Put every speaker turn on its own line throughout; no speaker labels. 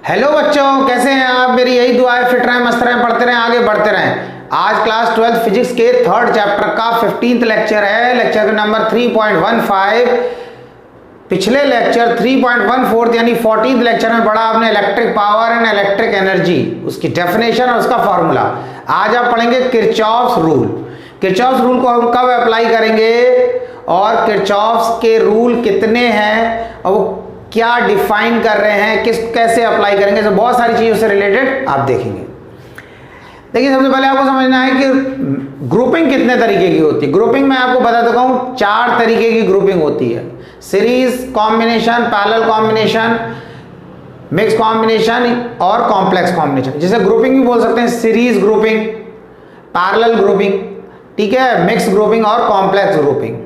Hello बच्चों, कैसे हैं आप। मेरी यही दुआ है, फिट रहें, मस्त रहें, पढ़ते रहें, आगे बढ़ते रहें। आज क्लास 12 फिजिक्स के थर्ड चैप्टर का 15th लेक्चर है। लेक्चर का नंबर 3.15। पिछले लेक्चर 3.14 यानी 14th लेक्चर में पढ़ा आपने electric power and electric energy, उसकी डेफिनेशन और उसका फॉर्मूला। आज आप पढ़ेंगे किरचॉफ्स रूल। किरचॉफ्स रूल को हम कब अप्लाई करेंगे और किरचॉफ्स के रूल कितने हैं और वो क्या डिफाइन कर रहे हैं, कैसे अप्लाई करेंगे, तो बहुत सारी चीज़ों से रिलेटेड आप देखेंगे। देखिए, सबसे पहले आपको समझना है कि ग्रुपिंग कितने तरीके की होती है। ग्रुपिंग मैं आपको बता देता हूँ, 4 तरीके की ग्रुपिंग होती है। Series combination, parallel combination, mix combination और कॉम्प्लेक्स कॉम्बिनेशन। जिसे ग्रुपिंग भी बोल सकते हैं, सीरीज ग्रुपिंग, पैरेलल ग्रुपिंग, ठीक है, मिक्स ग्रुपिंग और कॉम्प्लेक्स ग्रुपिंग।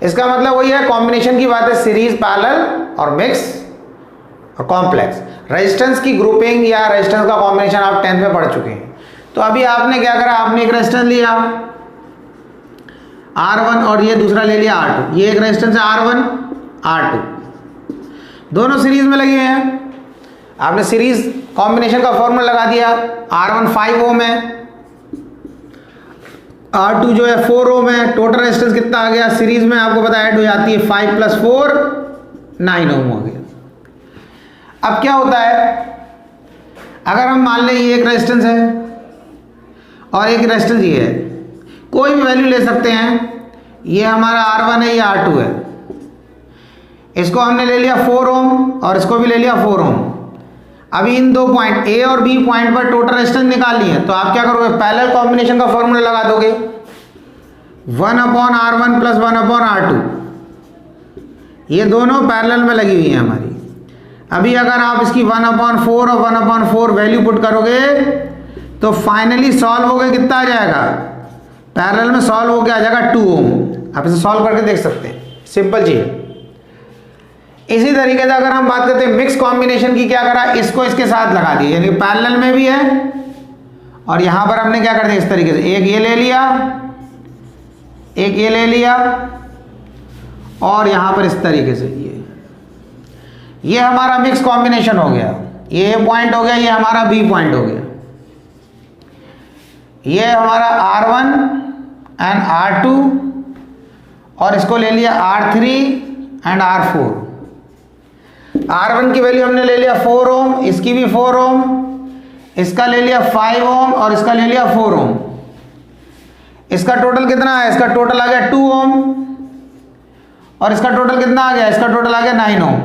इसका मतलब वही है, कॉम्बिनेशन की बात है, सीरीज, पैरेलल और मिक्स और कॉम्प्लेक्स। रेजिस्टेंस की ग्रुपिंग या रेजिस्टेंस का कॉम्बिनेशन आप 10th में पढ़ चुके हैं। तो अभी आपने क्या करा, आपने एक रेजिस्टेंस लिया R1 और ये दूसरा ले लिया R2। ये एक रेजिस्टेंस है R1 R2, दोनों सीरीज में लगे हैं। आपने सीरीज कॉम्बिनेशन का फॉर्मूला लगा दिया। R1 5 ओम है, R2 जो है 4 ओम है। टोटल रेजिस्टेंस कितना आ गया, सीरीज में आपको पता ऐड हो जाती है 5 + 4 9 ओम हो गया। अब क्या होता है, अगर हम मान लें ये एक रेजिस्टेंस है और एक रेजिस्टेंस ये है, कोई भी वैल्यू ले सकते हैं। ये हमारा R1 है, ये R2 है। इसको हमने ले लिया 4 ओम और इसको भी ले लिया 4 ओम। अभी इन दो पॉइंट ए और बी पॉइंट पर टोटल रेजिस्टेंस निकालनी है, तो आप क्या करोगे, पैरेलल कॉम्बिनेशन का फॉर्मूला लगा दोगे। 1/R1 + 1/R2, ये दोनों पैरेलल में लगी हुई हैं हमारी। अभी अगर आप इसकी 1/4 और 1/4 वैल्यू पुट करोगे तो फाइनली सॉल्व हो गए, कितना आ जाएगा, पैरेलल में सॉल्व हो गया आ जाएगा 2 ओम। आप इसे सॉल्व करके देख सकते हैं, सिंपल चीज। इसी तरीके से अगर हम बात करते हैं मिक्स कॉम्बिनेशन की, क्या करा, इसको इसके साथ लगा दिया, यानी पैरेलल में भी है और यहां पर हमने क्या कर दिया, इस तरीके से एक ये ले लिया, एक ये ले लिया और यहां पर इस तरीके से ये हमारा मिक्स कॉम्बिनेशन हो गया। ये पॉइंट हो गया, ये हमारा बी पॉइंट हो गया। ये हमारा R1 एंड R2 और इसको ले लिया R3 एंड R4। R1 की वैल्यू हमने ले लिया 4 ओम, इसकी भी 4 ओम, इसका ले लिया 5 ओम और इसका ले लिया 4 ओम। इसका टोटल कितना है, इसका टोटल आ गया 2 ओम और इसका टोटल कितना आ गया, इसका टोटल आ गया 9 ओम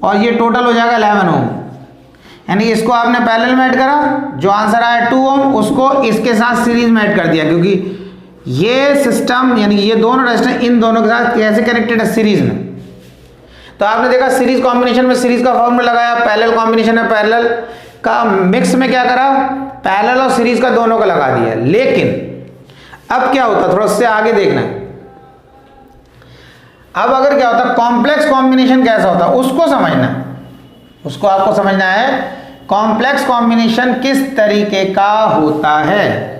और ये टोटल हो जाएगा 11 ओम। यानी इसको आपने पैरेलल में ऐड करा, जो आंसर आया 2 ओम, उसको इसके साथ सीरीज में ऐड कर दिया, क्योंकि ये सिस्टम यानी ये दोनों रेजिस्टेंस इन दोनों के साथ कैसे कनेक्टेड है, सीरीज में। तो आपने देखा सीरीज कॉम्बिनेशन में सीरीज का फॉर्मूला लगाया, पैरेलल कॉम्बिनेशन है, पैरेलल का मिक्स में क्या करा, पैरेलल और सीरीज का दोनों का लगा दिया। लेकिन अब क्या होता, थोड़ा से आगे देखना है। अब अगर क्या होता, कॉम्प्लेक्स कॉम्बिनेशन कैसा होता, उसको समझना है, उसको आपको समझना है। कॉम्प्लेक्स कॉम्बिनेशन किस तरीके का होता है।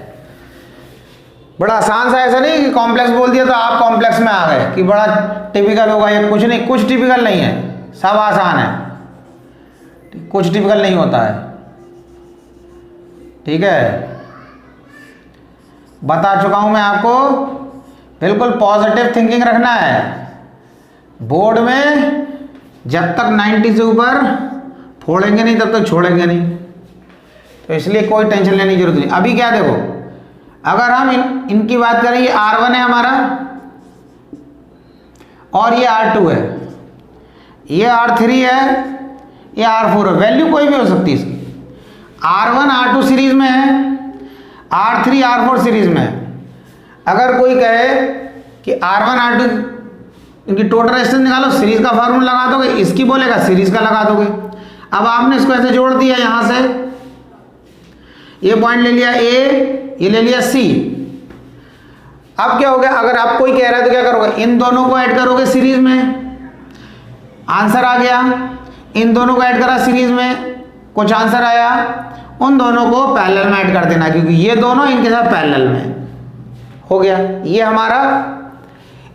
बड़ा आसान सा, ऐसा नहीं कि कॉम्प्लेक्स बोल दिया तो आप कॉम्प्लेक्स में आ गए कि बड़ा टिपिकल होगा, ये कुछ नहीं, कुछ टिपिकल नहीं है, सब आसान है, कुछ टिपिकल नहीं होता है, ठीक है। बता चुका हूं मैं आपको, बिल्कुल पॉजिटिव थिंकिंग रखना है। बोर्ड में जब तक 90 से ऊपर फोड़ेंगे नहीं तब तक छोड़ेंगे नहीं, तो इसलिए कोई टेंशन लेने की जरूरत नहीं। अभी क्या देखो, अगर हम इनकी बात करें, ये R1 है हमारा और ये R2 है, ये R3 है, ये R4 है। वैल्यू कोई भी हो सकती है इसकी। R1 R2 सीरीज में है, R3 R4 सीरीज में है। अगर कोई कहे कि R1 R2 इनकी टोटल रेजिस्टेंस निकालो, सीरीज का फॉर्मूला लगा दोगे, इसकी बोलेगा सीरीज का लगा दोगे। अब आपने इसको ऐसे जोड़ दिया, यहां से ये पॉइंट ले लिया A, ये ले लिया C। अब क्या हो गया, अगर आप कोई कह रहा है तो क्या करोगे, इन दोनों को ऐड करोगे सीरीज में, आंसर आ गया। इन दोनों को ऐड करा सीरीज में, कुछ आंसर आया, उन दोनों को पैरेलल में ऐड कर देना, क्योंकि ये दोनों इनके साथ पैरेलल में हो गया। ये हमारा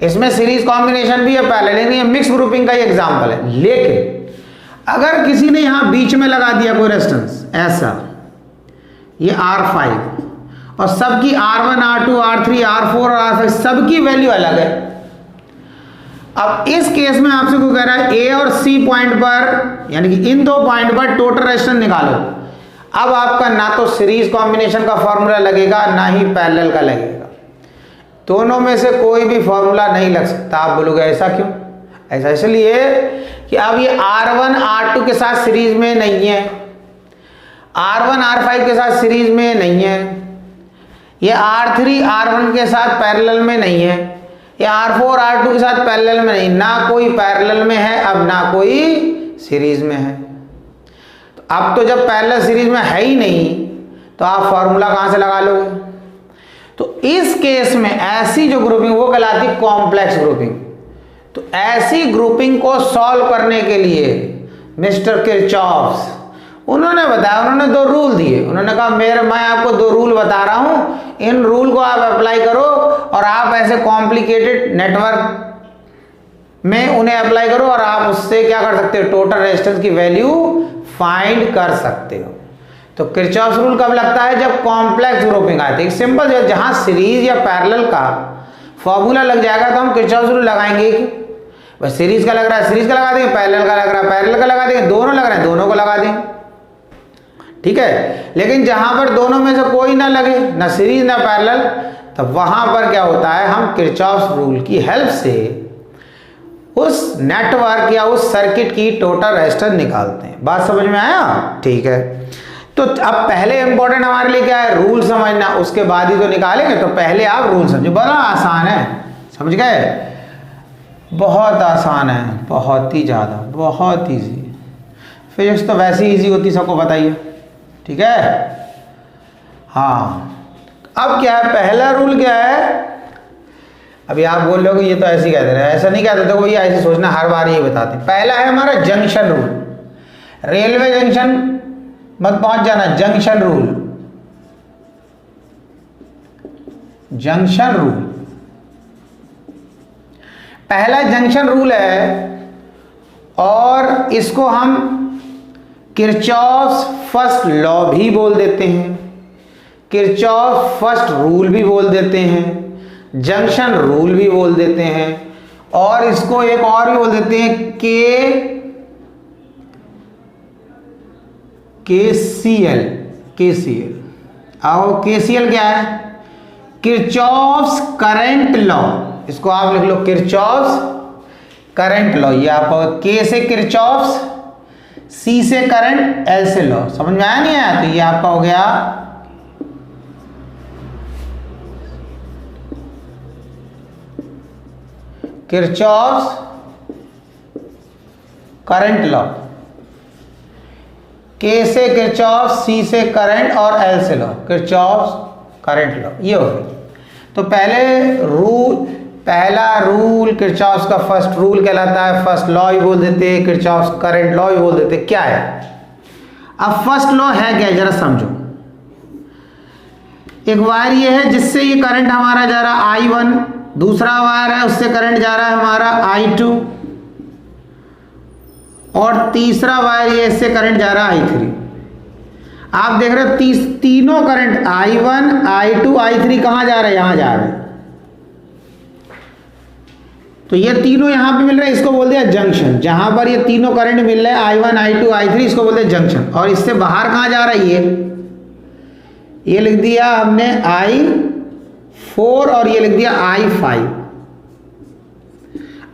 इसमें सीरीज कॉम्बिनेशन भी है, पैरेलल, ये मिक्स ग्रुपिंग का ही एग्जांपल है। लेकिन अगर किसी ने यहां बीच में लगा दिया कोई रेजिस्टेंस ऐसा, ये R5 और सबकी R1 R2 R3 R4 और R5 सबकी वैल्यू अलग है। अब इस केस में आपसे कोई कह रहा है ए और सी पॉइंट पर, यानी कि इन दो पॉइंट पर टोटल रेजिस्टेंस निकालो। अब आपका ना तो सीरीज कॉम्बिनेशन का फॉर्मूला लगेगा ना ही पैरेलल का लगेगा, दोनों में से कोई भी फॉर्मूला नहीं लग सकता। आप बोलोगे ऐसा क्यों? ऐसा इसलिए कि अब ये R1 R2 के साथ सीरीज में नहीं है, R1 R5 के साथ सीरीज में नहीं है, ये R3 R1 के साथ पैरेलल में नहीं है, ये R4 R2 के साथ पैरेलल में नहीं, ना कोई पैरेलल में है अब ना कोई सीरीज में है। तो अब तो जब पैरेलल सीरीज में है ही नहीं तो आप फॉर्मूला कहां से लगा लोगे? तो इस केस में ऐसी जो ग्रुपिंग वो कहलाती है कॉम्प्लेक्स ग्रुपिंग। तो ऐसी ग्रुपिंग को सॉल्व करने के लिए मिस्टर किरचॉफ्स उन्होंने बताया, उन्होंने दो रूल दिए। उन्होंने कहा मैं आपको दो रूल बता रहा हूं, इन रूल को आप अप्लाई करो और आप ऐसे कॉम्प्लिकेटेड नेटवर्क में उन्हें अप्लाई करो और आप उससे क्या कर सकते हो? टोटल रेजिस्टेंस की वैल्यू फाइंड कर सकते हो। तो किरचॉफ्स रूल कब लगता है? जब कॉम्प्लेक्स ग्रुपिंग आती है। सिंपल जो जहां सीरीज या पैरेलल का फॉर्मूला लग जाएगा तो हम किरचॉफ्स रूल लगाएंगे कि बस सीरीज का लग रहा है सीरीज का लगा देंगे, पैरेलल का लग रहा है पैरेलल का लगा देंगे, दोनों लग रहे हैं दोनों को लगा देंगे, ठीक है। लेकिन जहां पर दोनों में से कोई ना लगे, ना सीरीज ना पैरेलल, तो वहां पर क्या होता है? हम किरचॉफ्स रूल की हेल्प से उस नेटवर्क या उस सर्किट की टोटल रेजिस्टेंस निकालते हैं। बात समझ में आया? ठीक है। तो अब पहले इंपॉर्टेंट हमारे लिए क्या है? रूल समझना, उसके बाद ही तो निकालेंगे। तो पहले आप रूल समझो, बड़ा आसान है, समझ गए? बहुत आसान है, बहुत ही ज्यादा, बहुत ईजी। फिजिक्स तो वैसे ही ईजी होती, सबको बताइए, ठीक है। हाँ, अब क्या है? पहला रूल क्या है? अभी आप बोल रहे हो कि ये तो ऐसे ही कहते हैं, ऐसा नहीं कहते, देखो भैया ऐसे सोचना, हर बार ये बताते हैं। पहला है हमारा जंक्शन रूल। रेलवे जंक्शन मत पहुंच जाना, जंक्शन रूल, जंक्शन रूल पहला जंक्शन रूल है और इसको हम किरचॉफ्स फर्स्ट लॉ भी बोल देते हैं, किरचॉफ फर्स्ट रूल भी बोल देते हैं, जंक्शन रूल भी बोल देते हैं, और इसको एक और भी बोल देते हैं केसीएल। आओ, केसीएल क्या है? Kirchhoff's current law. इसको आप लिख लो किरचॉफ्स करंट लॉ। ये आपको के से किरचॉफ्स, सी से करंट, एल से लॉ। समझ में आया नहीं आया? तो ये आपका हो गया किरचॉफ्स करंट लॉ। के से किरचॉफ, सी से करंट और एल से लॉ, किरचॉफ्स करंट लॉ। ये हो गया। तो पहला रूल किरचॉफ्स का फर्स्ट रूल कहलाता है, फर्स्ट लॉ ही बोल देते हैं, किरचॉफ्स करंट लॉ ही बोल देते हैं। क्या है? अब फर्स्ट लॉ है क्या, जरा समझो। एक वायर ये है जिससे ये करंट हमारा जा रहा है I1, दूसरा वायर है उससे करंट जा रहा है हमारा I2, और तीसरा वायर ये इससे करंट जा रहा है I3। आप देख रहे हो तीनों करंट I1, I2, I3 कहां जा रहे हैं? यहां जा रहे हैं। तो ये तीनों यहां पे मिल रहे हैं, इसको बोलते हैं जंक्शन। जहां पर ये तीनों करंट मिल रहे हैं I1, I2, I3, इसको बोलते हैं जंक्शन। और इससे बाहर कहां जा रही है? ये लिख दिया हमने I4 और ये लिख दिया I5।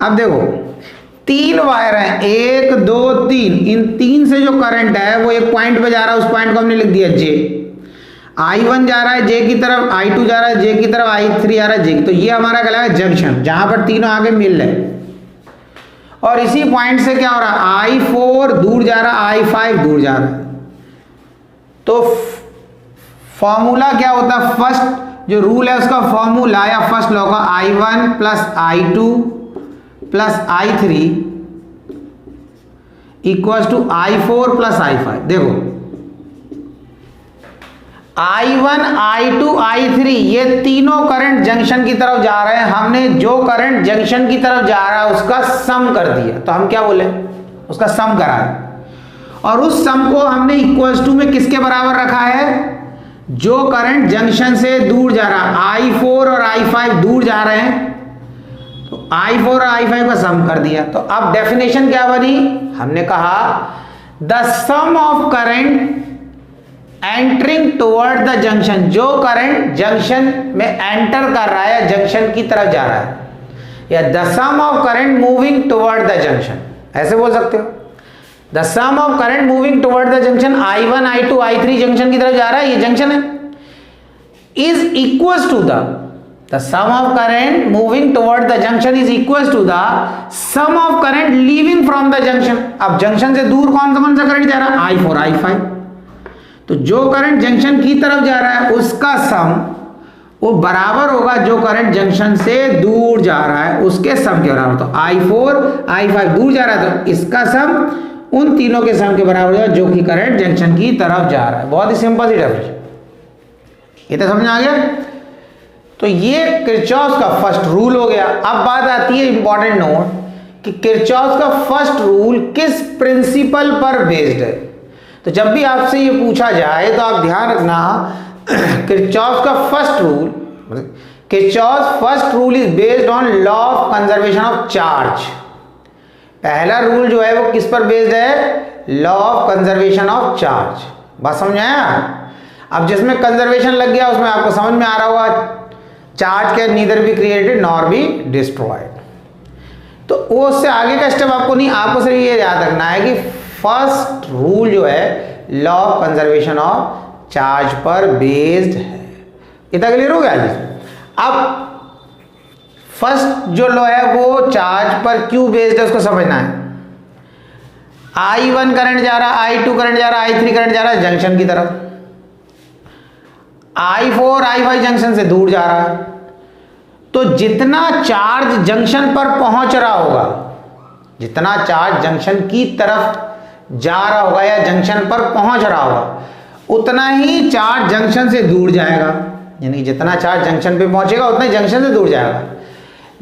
अब देखो तीन वायर हैं, 1 2 3, इन तीन से जो करंट है वो एक पॉइंट पे जा रहा है, उस पॉइंट को हमने लिख दिया J। I1 जा रहा है J की तरफ, I2 जा रहा है J की तरफ, I3 आ रहा है J की। तो ये हमारा कहलाएगा जंक्शन, जहां पर तीनों आगे मिल रहे हैं। और इसी पॉइंट से क्या हो रहा है? I4 दूर जा रहा है, I5 दूर जा रहा है। तो फॉर्मूला क्या होता है? फर्स्ट जो रूल है उसका फॉर्मूला या फर्स्ट लॉ का I1 plus I2 plus I3 equal to I4 plus I5। देखो I1, I2, I3 ये तीनों करंट जंक्शन की तरफ जा रहे हैं। हमने जो करंट जंक्शन की तरफ जा रहा है उसका सम कर दिया, तो हम क्या बोले? उसका सम करा है। और उस सम को हमने इक्वल्स टू में किसके बराबर रखा है, जो करंट जंक्शन से दूर जा रहा है, I4 और I5 दूर जा रहे हैं, तो I4 और I5 का सम कर दिया। तो अब डेफिनेशन क्या बनी, हमने कहा the sum of current entering toward the junction, जो करंट जंक्शन में एंटर कर रहा है, जंक्शन की तरफ जा रहा है, या the sum of current moving toward the junction, ऐसे बोल सकते हो। The sum of current moving toward the junction, I1 I2 I3 junction की तरफ जा रहा है, ये जंक्शन है, is equals to the sum of current moving toward the junction is equals to the sum of current leaving from the junction. अब junction से दूर कौन सा करंट जा रहा है, I4 I5, तो जो करंट जंक्शन की तरफ जा रहा है उसका सम वो बराबर होगा जो करंट जंक्शन से दूर जा रहा है उसके सम के बराबर। तो I4 I5 दूर जा रहा है तो इसका सम उन तीनों के सम के बराबर होगा जो कि करंट जंक्शन की तरफ जा रहा है। बहुत ही सिंपल सी डेफिनेशन, ये तो समझ आ गया। तो ये किरचॉफ का फर्स्ट रूल हो गया। अब बात आती है इंपॉर्टेंट नोट कि किरचॉफ का फर्स्ट रूल किस प्रिंसिपल पर बेस्ड है। तो जब भी आपसे ये पूछा जाए तो आप ध्यान रखना किरचॉफ का first rule, Kirchhoff first rule is based on law of conservation of charge. पहला रूल जो है वो किस पर बेस्ड है, law of conservation of charge. बात समझ आया। अब जिसमें कंजर्वेशन लग गया उसमें आपको समझ में आ रहा होगा charge can neither be created nor be destroyed. तो उससे आगे का स्टेप आपको नहीं, आपको सिर्फ ये याद रखना है कि फर्स्ट रूल जो है law of conservation of charge पर बेस्ड है। इतना क्लियर हो गया। अब फर्स्ट जो लॉ है वो चार्ज पर क्यों बेस्ड है उसको समझना है। I1 करंट जा रहा है, I2 करंट जा रहा है, I3 करंट जा रहा है जंक्शन की तरफ, I4 I5 जंक्शन से दूर जा रहा है। तो जितना चार्ज जंक्शन पर पहुंच रहा होगा, जितना चार्ज जंक्शन की तरफ जा रहा होगा या जंक्शन पर पहुंच रहा होगा, उतना ही चार्ज जंक्शन से दूर जाएगा। यानी जितना चार्ज जंक्शन पे पहुंचेगा उतना ही जंक्शन से दूर जाएगा।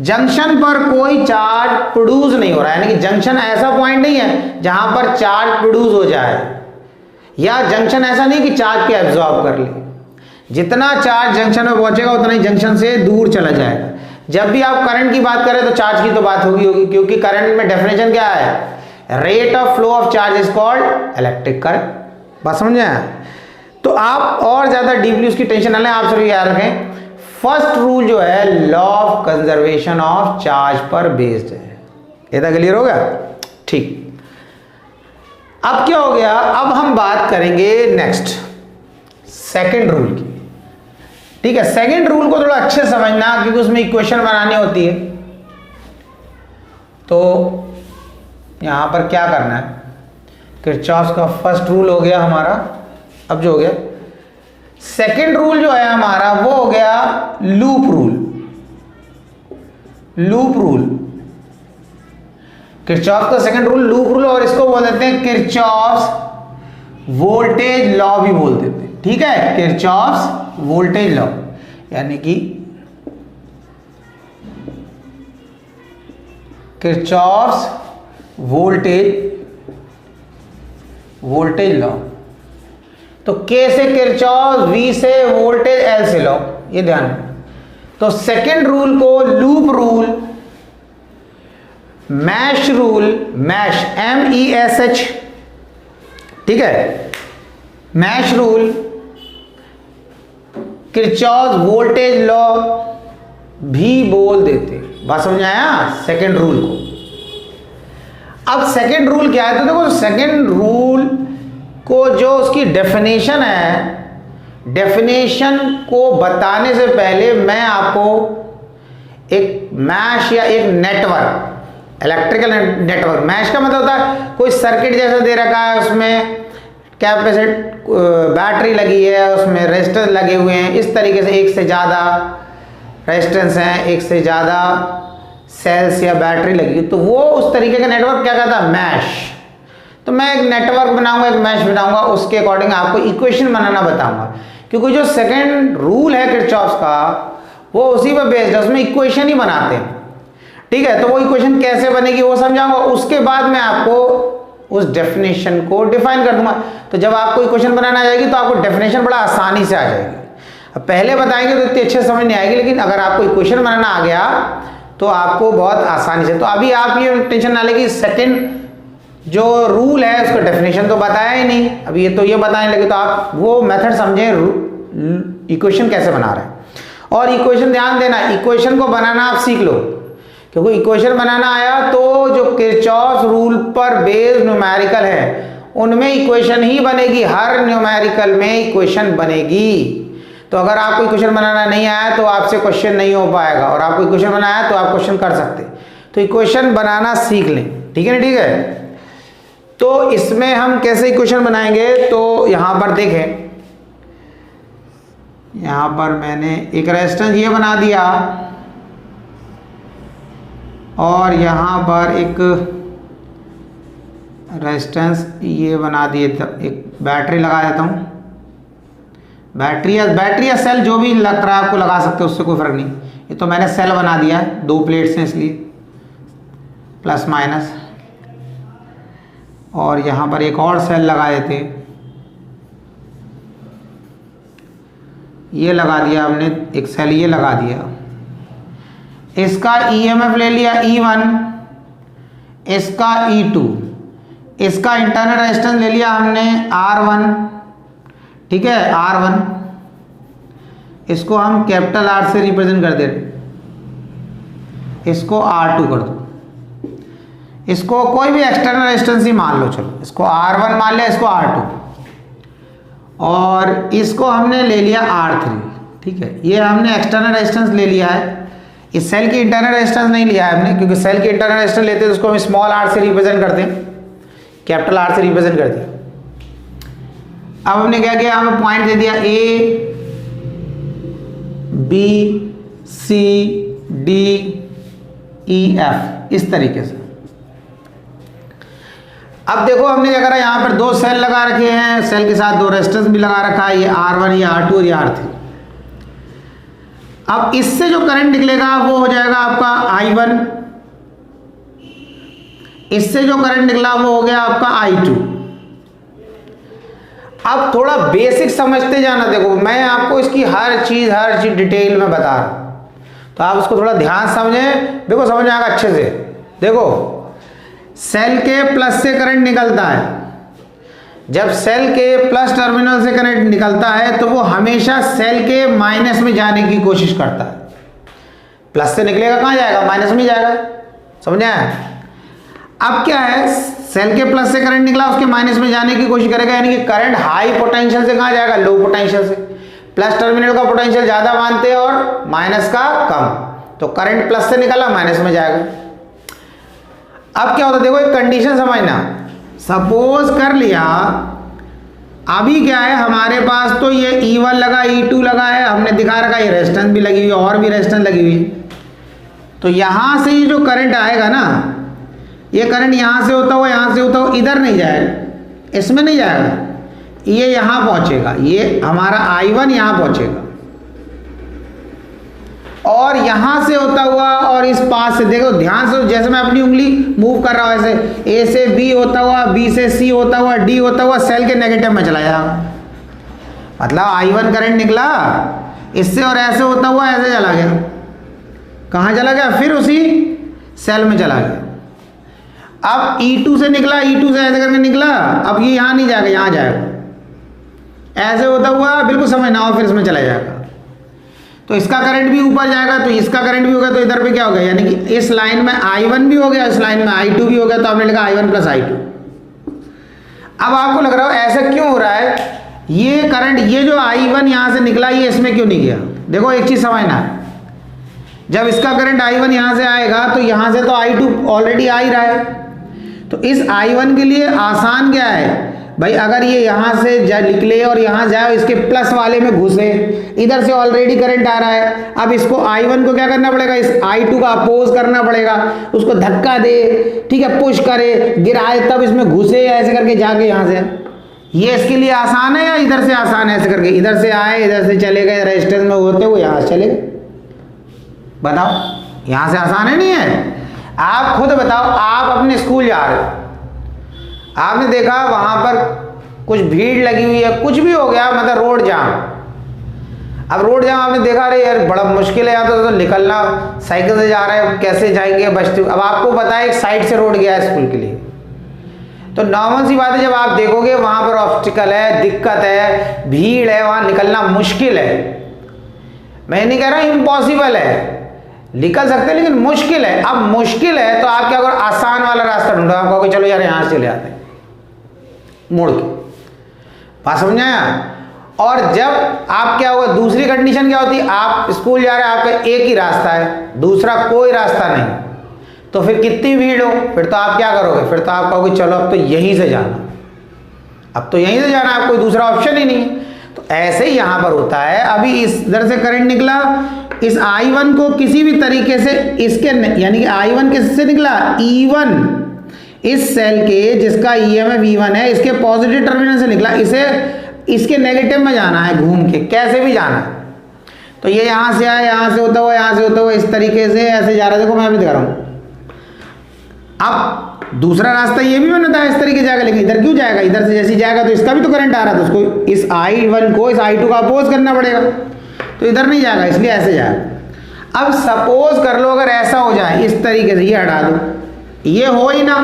जंक्शन पर कोई चार्ज प्रोड्यूस नहीं हो रहा है, यानी कि जंक्शन ऐसा पॉइंट नहीं है जहां पर चार्ज प्रोड्यूस हो जाए, या जंक्शन ऐसा नहीं कि चार्ज को एब्जॉर्ब कर ले। जितना चार्ज जंक्शन में पहुंचेगा उतना ही जंक्शन से दूर चला जाएगा। जब भी आप करंट की बात करें तो चार्ज की तो बात होगी, क्योंकि करंट में डेफिनेशन क्या है, rate of flow of charge is called electric current. बात समझ आए। तो आप और ज्यादा डीपली उसकी टेंशन ना लें, आप सिर्फ याद रखें फर्स्ट रूल जो है law of conservation of charge पर बेस्ड है। इतना क्लियर हो गया। ठीक, अब क्या हो गया, अब हम बात करेंगे नेक्स्ट सेकंड रूल की। ठीक है, सेकंड रूल को थोड़ा अच्छे समझना क्योंकि उसमें इक्वेशन बनानी होती है। तो यहां पर क्या करना है, किरचॉफ का फर्स्ट रूल हो गया हमारा। अब जो हो गया सेकंड रूल जो है हमारा वो हो गया loop rule. Loop rule, Kirchhoff का सेकंड रूल लूप रूल, और इसको बोल देते हैं किरचॉफ वोल्टेज लॉ भी बोल देते हैं। ठीक है, किरचॉफ वोल्टेज लॉ, यानी कि किरचॉफ वोल्टेज लॉ। तो K से किरचॉफ, V से वोल्टेज, L से लॉ, ये ध्यान। तो सेकंड रूल को loop rule, mesh rule, mesh MESH, ठीक है, mesh rule, Kirchhoff voltage law भी बोल देते। बात समझ आया सेकंड रूल को। अब सेकंड रूल क्या है, तो देखो सेकंड रूल को जो उसकी डेफिनेशन है, डेफिनेशन को बताने से पहले मैं आपको एक मैश या एक नेटवर्क, इलेक्ट्रिकल नेटवर्क, मैश का मतलब होता है कोई सर्किट जैसा दे रखा है, उसमें कैपेसिटर बैटरी लगी है, उसमें रेजिस्टेंस लगे हुए हैं, इस तरीके से एक से ज़्यादा रेजिस्टेंस हैं, एक से ज़्यादा सेल्स या बैटरी लगी, तो वो उस तरीके का नेटवर्क क्या कहता है, मैश। तो मैं एक नेटवर्क बनाऊंगा, एक मैश बनाऊंगा, उसके अकॉर्डिंग आपको इक्वेशन बनाना बताऊंगा, क्योंकि जो सेकंड रूल है किरचॉफ का वो उसी पर बेस्ड है, उसमें इक्वेशन ही बनाते हैं। ठीक है, तो वो इक्वेशन कैसे बनेगी वो समझाऊंगा, उसके बाद मैं आपको उस डेफिनेशन को डिफाइन कर दूंगा। तो जब आपको इक्वेशन बनाना आ जाएगी तो आपको डेफिनेशन बड़ा आसानी से आ जाएगी। अब पहले बताएंगे तो इतनी अच्छे समझ नहीं आएगी, लेकिन अगर आपको इक्वेशन बनाना आ गया तो आपको बहुत आसानी से। तो अभी आप ये टेंशन ना लें कि सेकंड जो रूल है उसका डेफिनेशन तो बताया ही नहीं, अभी ये तो ये बताने लगे, तो आप वो मेथड समझें इक्वेशन कैसे बना रहे हैं। और इक्वेशन ध्यान देना, इक्वेशन को बनाना आप सीख लो, क्योंकि इक्वेशन बनाना आया तो जो किरचॉफ रूल पर बेस्ड न्यूमेरिकल है उनमें इक्वेशन ही बनेगी, हर न्यूमेरिकल में इक्वेशन बनेगी। तो अगर आपको इक्वेशन बनाना नहीं आया तो आपसे क्वेश्चन नहीं हो पाएगा, और आपको इक्वेशन बनाया तो आप क्वेश्चन कर सकते। तो इक्वेशन बनाना सीख लें, ठीक है ना, ठीक है। तो इसमें हम कैसे इक्वेशन बनाएंगे, तो यहां पर देखें, यहां पर मैंने एक रेजिस्टेंस ये बना दिया और यहां पर एक रेजिस्टेंस ये बना दिए, एक बैटरी लगा देता हूं। बैटरी या सेल जो भी लग रहा है आपको लगा सकते हो, उससे कोई फर्क नहीं। ये तो मैंने सेल बना दिया है, 2 प्लेट्स हैं इसलिए प्लस माइनस, और यहां पर एक और सेल लगा देते, ये लगा दिया हमने, एक सेल ये लगा दिया। इसका ईएमएफ ले लिया E1, इसका E2, इसका इंटरनल रेजिस्टेंस ले लिया हमने R1, ठीक है, R1, इसको हम कैपिटल R से रिप्रेजेंट कर दे रहे, इसको R2 कर दो, इसको कोई भी एक्सटर्नल रेजिस्टेंस ही मान लो, चलो इसको R1 मान लिया, इसको R2, और इसको हमने ले लिया R3, ठीक है। ये हमने एक्सटर्नल रेजिस्टेंस ले लिया है, इस सेल की इंटरनल रेजिस्टेंस नहीं लिया है हमने, क्योंकि सेल की इंटरनल रेजिस्टेंस लेते हैं तो उसको हम स्मॉल r से रिप्रेजेंट करते हैं, कैपिटल R से रिप्रेजेंट कर दिया। अब हमने क्या किया, हमें पॉइंट दे दिया A, B, C, D, E, F, इस तरीके से। अब देखो हमने क्या करा, यहां पर 2 सेल लगा रखे हैं, सेल के साथ 2 रेजिस्टेंस भी लगा रखा है, ये R1, ये R2 और ये R3। अब इससे जो करंट निकलेगा वो हो जाएगा आपका I1, इससे जो करंट निकला वो हो गया आपका I2। अब थोड़ा बेसिक समझते जाना, देखो मैं आपको इसकी हर चीज डिटेल में बता रहा हूं, तो आप उसको थोड़ा ध्यान समझें, देखो समझ आएगा अच्छे से। देखो सेल के प्लस से करंट निकलता है, जब सेल के प्लस टर्मिनल से करंट निकलता है तो वो हमेशा सेल के माइनस में जाने की कोशिश करता है। प्लस से निकलेगा कहां जाएगा, माइनस में जाएगा, समझ आया। अब क्या है, सेल के प्लस से करंट निकला, उसके माइनस में जाने की कोशिश करेगा, यानी कि करंट हाई पोटेंशियल से कहां जाएगा, लो पोटेंशियल से। प्लस टर्मिनल का पोटेंशियल ज्यादा मानते हैं और माइनस का कम, तो करंट प्लस से निकला माइनस में जाएगा। अब क्या होता है, देखो एक कंडीशन समझना, सपोज कर लिया अभी क्या है हमारे पास, तो ये E1 लगा, E2 लगा है, हमने दिखा रखा, ये रेजिस्टेंस भी लगी हुई है और भी रेजिस्टेंस लगी हुई है। तो यहां से ये जो करंट आएगा ना, ये करंट यहां से होता हुआ यहां से होता हुआ इधर नहीं जाएगा, इसमें नहीं जाएगा, ये यहां पहुंचेगा, ये हमारा I1 यहां पहुंचेगा, और यहां से होता हुआ और इस पास से, देखो ध्यान से, जैसे मैं अपनी उंगली मूव कर रहा हूं ऐसे, A से B होता हुआ, B से C होता हुआ, D होता हुआ सेल के नेगेटिव में चला जाएगा। मतलब I1 करंट निकला इससे और ऐसे होता हुआ ऐसे चला गया, कहां चला गया, फिर उसी सेल में चला गया। अब E2 से निकला, E2 से ऐसे करके निकला, अब ये यहां नहीं जाएगा, यहां जाएगा, ऐसे होता हुआ बिल्कुल समझना, और फिर इसमें चला जाएगा। तो इसका करंट भी ऊपर जाएगा, तो इसका करंट भी होगा, तो इधर पे क्या हो गया, यानी कि इस लाइन में I1 भी हो गया, इस लाइन में I2 भी हो गया, तो आपने लिखा I1 प्लस I2। अब आपको लग रहा हो ऐसा क्यों हो रहा है, ये करंट, ये जो I1 यहां से निकला, ये इसमें क्यों नहीं गया। देखो एक चीज समझना है, जब इसका करंट I1 यहां से आएगा तो यहां से तो I2 ऑलरेडी आ ही रहा है, तो इस I1 के लिए आसान क्या है भाई, अगर ये यहां से निकले और यहां जाए, इसके प्लस वाले में घुसे, इधर से ऑलरेडी करंट आ रहा है, अब इसको I1 को क्या करना पड़ेगा, इस I2 का अपोज करना पड़ेगा, उसको धक्का दे, ठीक है, पुश करे, गिराए, तब इसमें घुसे, ऐसे करके जाके यहां से। ये इसके लिए आसान है या इधर से आसान है, ऐसे करके इधर से आए, इधर से चले गए, रेजिस्टेंस में होते हुए यहां से चले गए, बताओ यहां से आसान है नहीं है। आप खुद बताओ, आप अपने स्कूल जा रहे हो, आपने देखा वहां पर कुछ भीड़ लगी हुई है, कुछ भी हो गया, मतलब रोड जाम। अब रोड जाम आपने देखा, अरे यार बड़ा मुश्किल है यहाँ तो निकलना, साइकिल से जा रहे हैं, कैसे जाएंगे बचते। अब आपको पता है एक साइड से रोड गया है स्कूल के लिए, तो नॉर्मल सी बात है, जब आप देखोगे वहां पर ऑब्स्टिकल है, दिक्कत है, भीड़ है, वहां निकलना मुश्किल है। मैं नहीं कह रहा इम्पॉसिबल है, निकल सकते हैं लेकिन मुश्किल है। अब मुश्किल है तो आप क्या करो, आसान वाला रास्ता ढूंढो। आप कहोगे चलो यार यहाँ से चले आते हैं मुड़ के, बात समझ आया। और जब आप क्या होगा, दूसरी कंडीशन क्या होती है, आप स्कूल जा रहे हैं, आपका एक ही रास्ता है, दूसरा कोई रास्ता नहीं, तो फिर कितनी भीड़ हो, फिर तो आप क्या करोगे, फिर तो आप कहोगे चलो अब तो यहीं से जाना, अब तो यहीं से जाना, आप कोई दूसरा ऑप्शन ही नहीं। तो ऐसे ही यहां पर होता है। अभी इस इधर से करंट निकला, इस I1 को किसी भी तरीके से इसके, यानी कि I1 किससे निकला, E1, इस सेल के जिसका EMF E1 है, इसके पॉजिटिव टर्मिनल से निकला, इसे इसके नेगेटिव में जाना है घूम के, कैसे भी जाना है। तो ये यहां से आया, यहां से होता हुआ, यहां से होता हुआ, इस तरीके से ऐसे जा रहा है। देखो मैं अभी दिखा रहा हूं। अब दूसरा रास्ता ये भी मैंने बताया इस तरीके जाएगा, लेकिन इधर क्यों जाएगा, इधर से जैसे जाएगा तो इसका भी तो करंट आ रहा था, उसको इस I1 को इस I2 का अपोज करना पड़ेगा, तो इधर नहीं जाएगा, इसलिए ऐसे जाएगा। अब सपोज कर लो अगर ऐसा हो जाए, इस तरीके से ये हटा दो, ये हो ही ना,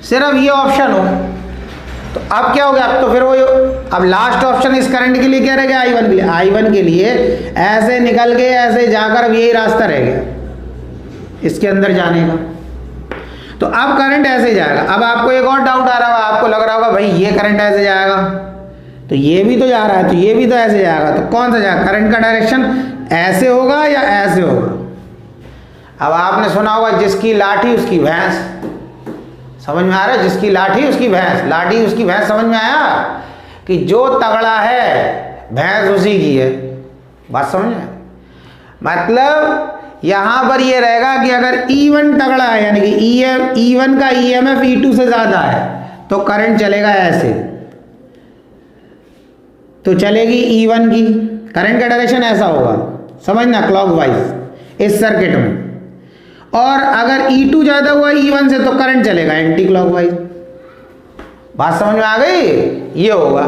सिर्फ ये ऑप्शन हो, तो अब क्या हो गया, अब तो फिर वो अब लास्ट ऑप्शन इस करंट के लिए क्या रह गया, I1 के लिए, I1 के लिए ऐसे निकल के ऐसे जाकर अब यही रास्ता रह गया इसके अंदर जाने का। तो अब करंट ऐसे जाएगा। अब आपको एक और डाउट आ रहा होगा, आपको लग रहा होगा भाई ये करंट ऐसे जाएगा, तो ये भी तो जा रहा है, तो ये भी तो ऐसे जाएगा, तो कौन सा जाएगा, करंट का डायरेक्शन ऐसे होगा या ऐसे होगा। अब आपने सुना होगा जिसकी लाठी उसकी भैंस, समझ में आ रहा है, जिसकी लाठी उसकी भैंस, लाठी उसकी भैंस, समझ में आया कि जो तगड़ा है भैंस उसी की है, बात समझ में। मतलब यहां पर ये रहेगा कि अगर E1 तगड़ा है, यानी कि E1 का EMF E2 से ज्यादा है, तो करंट चलेगा ऐसे, तो चलेगी E1 की करंट का डायरेक्शन ऐसा होगा, समझना, क्लॉकवाइज इस सर्किट में। और अगर E2 ज्यादा हुआ E1 से, तो करंट चलेगा एंटी क्लॉकवाइज। बात समझ में आ गई, ये होगा।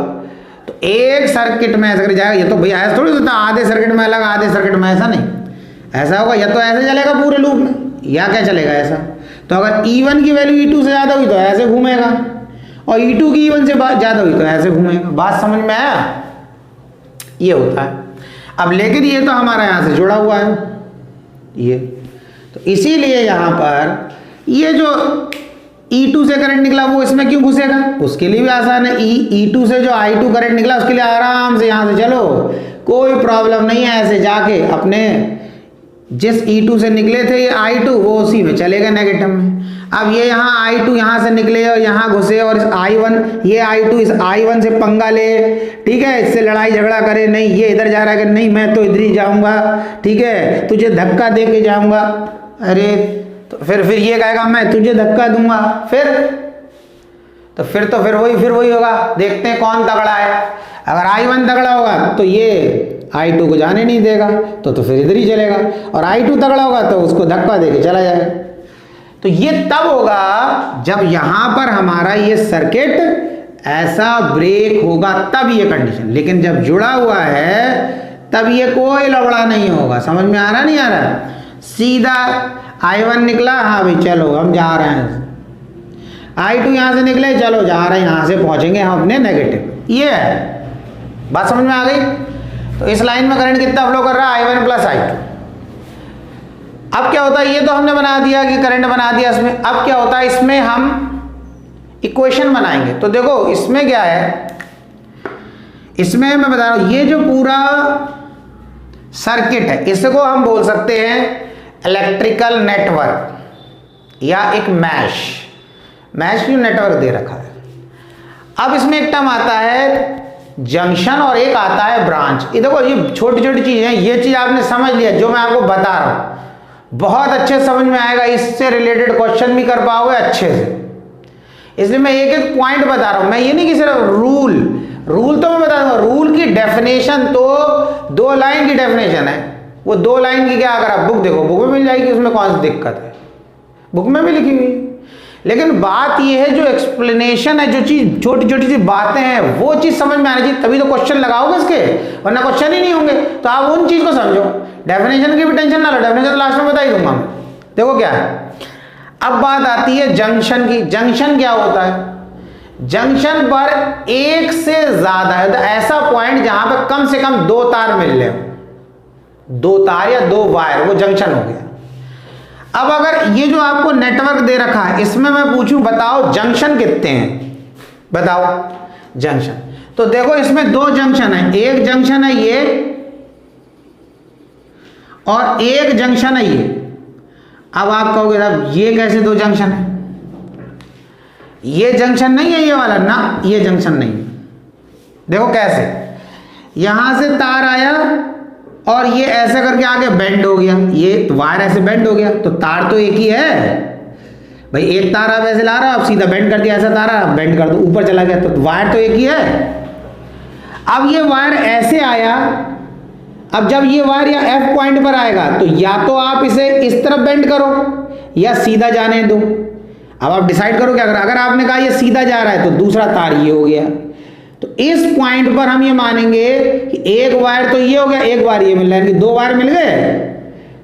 तो एक सर्किट में ऐसा जाएगा, ये तो भैया ऐसा थोड़ी होता, आधे सर्किट में अलग आधे सर्किट में ऐसा नहीं, ऐसा होगा या तो ऐसे चलेगा पूरे लूप में, या क्या चलेगा ऐसा। तो अगर E1 की वैल्यू E2 से ज्यादा हुई तो ऐसे घूमेगा, और E2 की E1 से ज्यादा हुई तो ऐसे घूमेगा। बात समझ में आया, ये होता है। अब लेकिन ये तो हमारा यहां से जुड़ा हुआ है ये, तो इसीलिए यहां पर ये जो E2 से करंट निकला वो इसमें क्यों घुसेगा, उसके लिए भी आसान है। E2 से जो I2 करंट निकला उसके लिए आराम से यहां से चलो, कोई प्रॉब्लम नहीं है, ऐसे जाके अपने जिस E2 से निकले थे ये I2 वो उसी में चलेगा नेगेटिव में। अब ये यहाँ I2 यहाँ से निकले और यहाँ घुसे, और इस I1, ये I2 इस I1 से पंगा ले, ठीक है, इससे लड़ाई झगड़ा करे, नहीं ये इधर जा रहा है कि नहीं मैं तो इधर ही जाऊंगा, ठीक है, तुझे धक्का दे के जाऊंगा, अरे तो फिर ये कहेगा मैं तुझे धक्का दूंगा, फिर वही होगा। देखते हैं कौन तगड़ा है। अगर I1 तगड़ा होगा तो ये I2 को जाने नहीं देगा, तो फिर इधर ही चलेगा, और I2 तगड़ा होगा तो उसको धक्का देके चला जाएगा। तो ये तब होगा जब यहां पर हमारा ये सर्किट ऐसा ब्रेक होगा, तब ये कंडीशन। लेकिन जब जुड़ा हुआ है तब ये कोई लफड़ा नहीं होगा। समझ में आ रहा नहीं आ रहा, सीधा I1 निकला, हाँ भाई चलो हम जा रहे हैं, I2 यहां से निकले, चलो जा रहे हैं, यहां से पहुंचेंगे हम अपने नेगेटिव। ये है बात, समझ में आ गई। तो इस लाइन में करंट कितना फ्लो कर रहा है, I1 प्लस I2। अब क्या होता है, ये तो हमने बना दिया कि करंट बना दिया इसमें। अब क्या होता है, इसमें हम इक्वेशन बनाएंगे। तो देखो इसमें क्या है, इसमें मैं बता रहा हूं, ये जो पूरा सर्किट है इसको हम बोल सकते हैं इलेक्ट्रिकल नेटवर्क या एक मैश क्यों नेटवर्क दे रखा है। अब इसमें एक टर्म आता है जंक्शन और एक आता है ब्रांच। ये देखो ये छोटी छोटी चीजें हैं, ये चीज आपने समझ लिया जो मैं आपको बता रहा हूं, बहुत अच्छे समझ में आएगा, इससे रिलेटेड क्वेश्चन भी कर पाओगे अच्छे से। इसलिए मैं एक एक पॉइंट बता रहा हूं, मैं ये नहीं कि सिर्फ रूल तो मैं बता दूंगा। रूल की डेफिनेशन तो 2 लाइन की डेफिनेशन है, वो 2 लाइन की क्या, अगर आप बुक देखो बुक में मिल जाएगी, उसमें कौन सी दिक्कत है, बुक में भी लिखी हुई। लेकिन बात ये है जो एक्सप्लेनेशन है, जो चीज छोटी छोटी सी बातें हैं वो चीज समझ में आनी चाहिए, तभी तो क्वेश्चन लगाओगे इसके, वरना क्वेश्चन ही नहीं होंगे। तो आप उन चीज को समझो, डेफिनेशन की भी टेंशन ना लो, डेफिनेशन लास्ट में बता ही दूंगा मैं। देखो क्या है, अब बात आती है जंक्शन की। जंक्शन क्या होता है? जंक्शन पर एक से ज्यादा है तो ऐसा पॉइंट जहां पर कम से कम दो तार मिल रहे हो, दो तार या दो वायर, वो जंक्शन हो गया। अब अगर ये जो आपको नेटवर्क दे रखा है इसमें मैं पूछूं बताओ जंक्शन कितने हैं, बताओ जंक्शन। तो देखो इसमें दो जंक्शन है, एक जंक्शन है ये और एक जंक्शन है ये। अब आप कहोगे साहब ये कैसे दो जंक्शन है? ये जंक्शन नहीं है ये वाला ना, ये जंक्शन नहीं है। देखो कैसे, यहां से तार आया और ये ऐसे करके आगे बेंड हो गया, ये वायर ऐसे बेंड हो गया, तो तार तो एक ही है भाई। एक तार आप ऐसे ला रहा, आप सीधा बेंड कर दिया, ऐसा तार आप बेंड कर दो ऊपर चला गया, तो वायर तो एक ही है। अब ये वायर ऐसे आया, अब जब ये वायर या एफ पॉइंट पर आएगा तो या तो आप इसे इस तरफ बेंड करो या सीधा जाने दो। अब आप डिसाइड करो कि अगर आपने कहा ये सीधा जा रहा है तो दूसरा तार ये हो गया, तो इस पॉइंट पर हम ये मानेंगे कि एक वायर तो ये हो गया, एक वायर ये मिल रहा है, कि दो वायर मिल गए,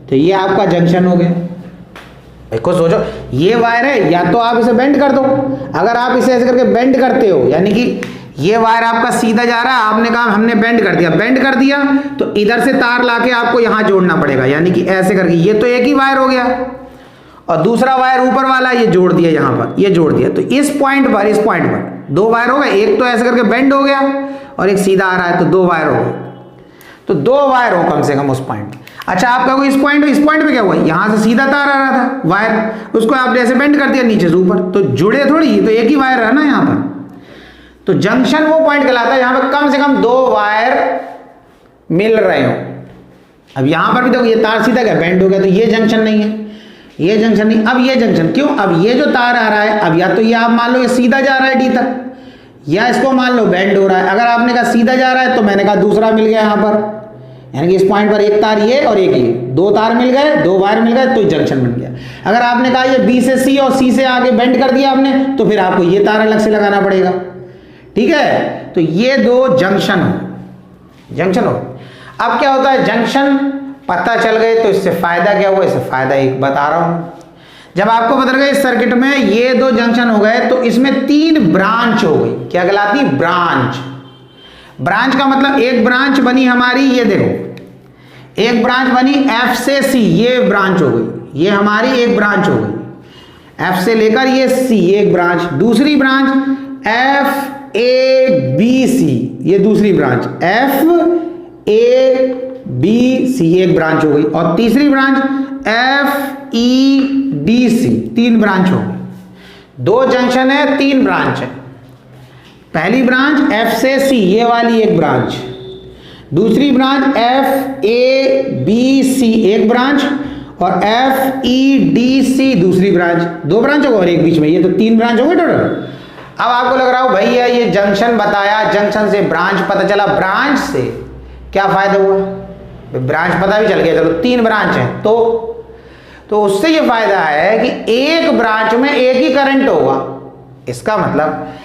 तो ये आपका जंक्शन हो गया। देखो सोचो, ये वायर है, या तो आप इसे बेंड कर दो, अगर आप इसे ऐसे करके बेंड करते हो यानी कि ये वायर आपका सीधा जा रहा है, आपने कहा हमने बेंड कर दिया, बेंड कर दिया तो इधर से तार लाके आपको यहां जोड़ना पड़ेगा, यानी कि ऐसे करके ये तो एक ही वायर हो गया और दूसरा वायर ऊपर वाला ये जोड़ दिया, यहां पर ये जोड़ दिया, तो इस पॉइंट पर दो वायर हो गए, एक तो ऐसे करके बेंड हो गया और एक सीधा आ रहा है, तो दो वायर हो गए, तो दो वायर हो कम से कम उस पॉइंट। अच्छा आप कहोगे इस पॉइंट पे क्या हुआ, यहां से सीधा तार आ रहा था वायर, उसको आपने ऐसे बेंड कर दिया नीचे से ऊपर, तो जुड़े थोड़ी, तो एक ही वायर है ना यहां पर। तो जंक्शन वो पॉइंट कहलाता है जहां पर कम से कम दो वायर मिल रहे हो। अब यहां पर भी देखो ये तार सीधा गया, बेंड हो गया, तो ये जंक्शन नहीं है, ये जंक्शन नहीं। अब ये जंक्शन क्यों, अब ये जो तार आ रहा है, अब या तो ये आप मान लो ये सीधा जा रहा है डी तक, या इसको मान लो बेंड हो रहा है। अगर आपने कहा सीधा जा रहा है तो मैंने कहा दूसरा मिल गया यहां पर, यानी कि इस पॉइंट पर एक तार ये और एक ये, दो तार मिल गए, दो वायर मिल गए, तो जंक्शन बन गया। अगर आपने कहा ये बी से सी और सी से आगे बेंड कर दिया आपने, तो फिर आपको ये तार अलग से लगाना पड़ेगा, ठीक है। तो ये दो जंक्शन हो। अब क्या होता है, जंक्शन पता चल गए तो इससे फायदा क्या हुआ, इससे फायदा एक बता रहा हूं। जब आपको पता लगा इस सर्किट में ये दो जंक्शन हो गए तो इसमें तीन ब्रांच हो गई, क्या कहलाती, ब्रांच का मतलब एक ब्रांच बनी हमारी, ये देखो एक ब्रांच बनी एफ से सी, ये ब्रांच हो गई, ये हमारी एक ब्रांच हो गई एफ से लेकर ये सी, एक ब्रांच। दूसरी branch F A B C, ये दूसरी branch F A B C, एक ब्रांच हो गई। और तीसरी branch F E D C, तीन ब्रांच हो गई। दो जंक्शन है, तीन ब्रांच है। पहली ब्रांच एफ से सी, ये वाली एक ब्रांच, दूसरी branch F A B C, एक ब्रांच, और एफ ई डी सी दूसरी ब्रांच, दो ब्रांच होगा और एक बीच में, ये तो तीन ब्रांच हो गए टोटल। अब आपको लग रहा हो भैया ये जंक्शन बताया, जंक्शन से ब्रांच पता चला, ब्रांच से क्या फायदा हुआ, ब्रांच पता भी चल गया, चलो तीन ब्रांच है, तो उससे ये फायदा है कि एक ब्रांच में एक ही करंट होगा। इसका मतलब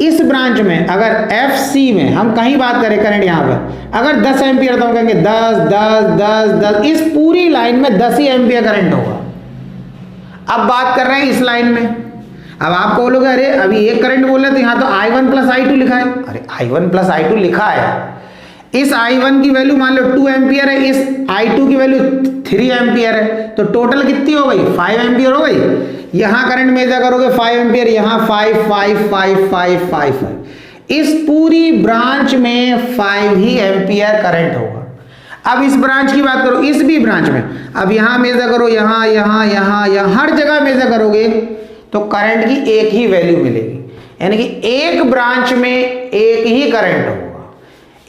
इस ब्रांच में अगर एफ सी में हम कहीं बात करें करंट, यहां पर अगर 10 एम्पियर तो हम कहेंगे 10 10 10 10, इस पूरी लाइन में 10 ही एम्पियर करंट होगा। अब बात कर रहे हैं इस लाइन में, अब आपको बोलोगे अरे अभी एक करंट बोल रहे तो यहां तो I1 प्लस I2 लिखा है, अरे I1 प्लस I2 लिखा है, इस I1 की वैल्यू मान लो 2 एम्पियर है, इस I2 की वैल्यू 3 एम्पियर है, तो टोटल कितनी हो गई, 5 एम्पियर हो गई। यहां करंट मेजर करोगे 5 एम्पियर, यहां 5 5 5 5 5 5, इस पूरी ब्रांच में 5 ही एम्पियर करंट होगा। अब इस ब्रांच की बात करो, इस भी ब्रांच में, अब यहां मेजर करो, यहां यहां यहां यहां हर जगह मेजर करोगे तो करंट की एक ही वैल्यू मिलेगी, यानी कि एक ब्रांच में एक ही करंट होगा।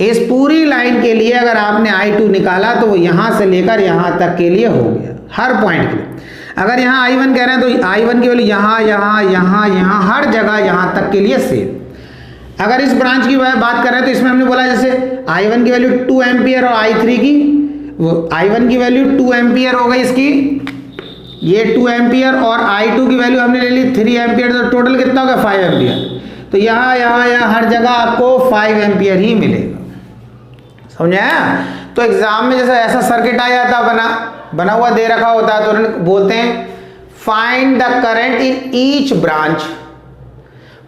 इस पूरी लाइन के लिए अगर आपने I2 निकाला तो वो यहां से लेकर यहां तक के लिए हो गया, हर पॉइंट के लिए। अगर यहां I1 कह रहे हैं तो I1 की वैल्यू यहां यहां यहां यहां हर जगह यहां तक के लिए सेम। अगर इस ब्रांच की बात कर रहे हैं तो इसमें हमने बोला जैसे I1 की वैल्यू 2 एम्पियर और I3 की, वो I1 की वैल्यू 2 एम्पियर हो गई इसकी, ये 2 एम्पियर और I2 की वैल्यू हमने ले ली 3 एम्पियर, तो टोटल कितना होगा 5 एम्पियर। तो यहाँ हर जगह आपको 5 एम्पियर ही मिलेगा, समझ आया। तो एग्जाम में जैसे ऐसा सर्किट आ जाता बना हुआ दे रखा होता है, तो बोलते हैं find the current in each branch,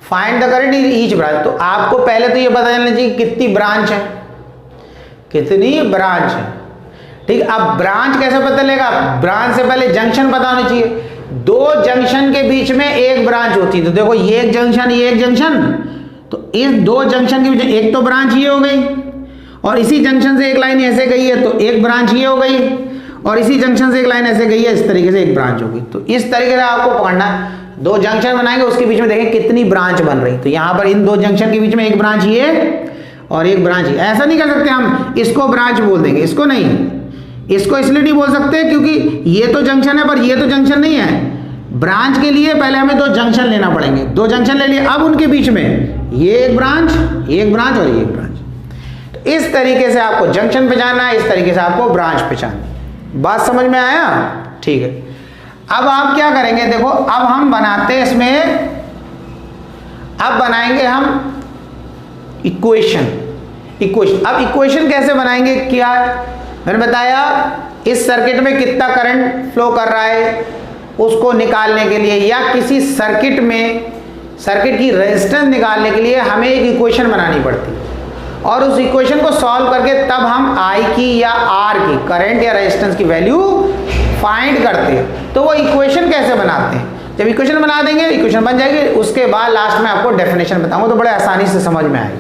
find the current in each branch. तो आपको पहले तो ये पता चलना चाहिए कितनी ब्रांच है, कितनी ब्रांच है, ठीक। अब ब्रांच कैसे पता चलेगा, ब्रांच से पहले जंक्शन पता होना चाहिए। 2 जंक्शन के बीच में एक ब्रांच होती है, तो देखो ये एक जंक्शन, ये एक जंक्शन, तो इस 2 जंक्शन के बीच एक तो ब्रांच ये हो गई, और इसी जंक्शन से एक लाइन ऐसे गई है तो एक ब्रांच ये हो गई, और इसी जंक्शन से एक लाइन ऐसे गई है, इस तरीके से एक ब्रांच होगी। तो इस तरीके से आपको पकड़ना, 2 जंक्शन बनाएंगे, उसके बीच में देखें कितनी ब्रांच बन रही। तो यहाँ पर इन 2 जंक्शन के बीच में एक ब्रांच ये और एक ब्रांच ये। ऐसा नहीं कर सकते हम इसको ब्रांच बोल देंगे, इसको नहीं, इसको इसलिए नहीं बोल सकते क्योंकि ये तो जंक्शन है पर ये तो जंक्शन नहीं है। ब्रांच के लिए पहले हमें 2 जंक्शन लेना पड़ेंगे, 2 जंक्शन ले लिए, अब उनके बीच में ये एक ब्रांच और ये एक ब्रांच। तो इस तरीके से आपको जंक्शन पहचानना है, इस तरीके से आपको ब्रांच पहचानना। बात समझ में आया, ठीक है। अब आप क्या करेंगे, देखो अब हम बनाते हैं इसमें, अब बनाएंगे हम इक्वेशन। अब इक्वेशन कैसे बनाएंगे, क्या मैंने बताया, इस सर्किट में कितना करंट फ्लो कर रहा है उसको निकालने के लिए, या किसी सर्किट में सर्किट की रेजिस्टेंस निकालने के लिए हमें एक इक्वेशन बनानी पड़ती है, और उस इक्वेशन को सॉल्व करके तब हम I की या R की, करंट या रेजिस्टेंस की वैल्यू फाइंड करते हैं। तो वो इक्वेशन कैसे बनाते हैं, जब इक्वेशन बना देंगे, इक्वेशन बन जाएगी, उसके बाद लास्ट में आपको डेफिनेशन बताऊंगा, तो बड़े आसानी से समझ में आएगी।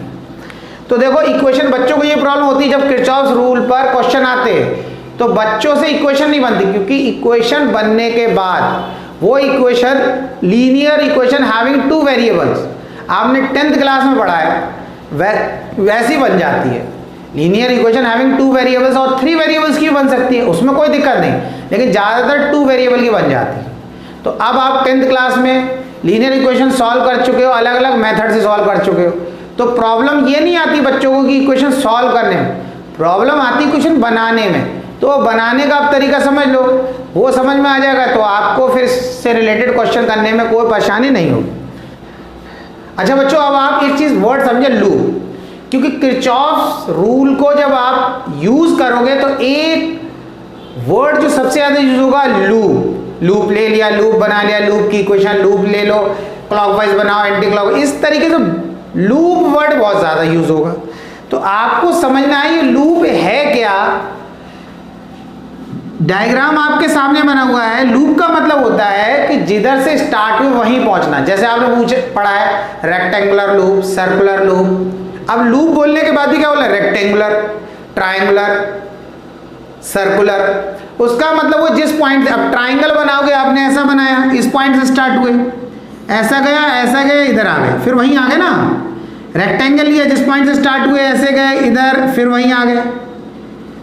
तो देखो इक्वेशन, बच्चों को ये प्रॉब्लम होती है जब किरचॉफ्स रूल पर क्वेश्चन आते हैं तो बच्चों से इक्वेशन नहीं बनती, क्योंकि इक्वेशन बनने के बाद वो equation linear equation having 2 variables, आपने 10th क्लास में पढ़ा है, वैसी बन जाती है। लीनियर इक्वेशन हैविंग 2 वेरिएबल्स और 3 वेरिएबल्स की बन सकती है, उसमें कोई दिक्कत नहीं, लेकिन ज़्यादातर 2 वेरिएबल की बन जाती है। तो अब आप 10th क्लास में लीनियर इक्वेशन सॉल्व कर चुके हो, अलग अलग मेथड से सॉल्व कर चुके हो, तो प्रॉब्लम ये नहीं आती बच्चों को कि इक्वेशन सॉल्व करने में, प्रॉब्लम आती इक्वेशन बनाने में। तो बनाने का आप तरीका समझ लो, वो समझ में आ जाएगा, तो आपको फिर से रिलेटेड क्वेश्चन करने में कोई परेशानी नहीं होगी। अच्छा बच्चों, अब आप एक चीज़ वर्ड समझे, लूप, क्योंकि किरचॉफ्स रूल को जब आप यूज़ करोगे तो एक वर्ड जो सबसे ज़्यादा यूज होगा लूप। लूप ले लिया, लूप बना लिया, लूप की इक्वेशन, लूप ले लो, क्लॉकवाइज बनाओ, एंटी क्लॉक, इस तरीके से लूप वर्ड बहुत ज़्यादा यूज होगा। तो आपको समझना है ये लूप है क्या। डायग्राम आपके सामने बना हुआ है। लूप का मतलब होता है कि जिधर से स्टार्ट हुए वहीं पहुंचना। जैसे आपने पढ़ा है रेक्टेंगुलर लूप, सर्कुलर लूप। अब लूप बोलने के बाद भी क्या बोला, रेक्टेंगुलर, ट्रायंगुलर, सर्कुलर, उसका मतलब वो जिस पॉइंट से, अब ट्रायंगल बनाओगे आपने ऐसा बनाया, इस पॉइंट से स्टार्ट हुए, ऐसा गया इधर आ गए, फिर वहीं आ गए ना। रेक्टेंगल लिया, जिस पॉइंट से स्टार्ट हुए ऐसे गए इधर, फिर वहीं आ गए।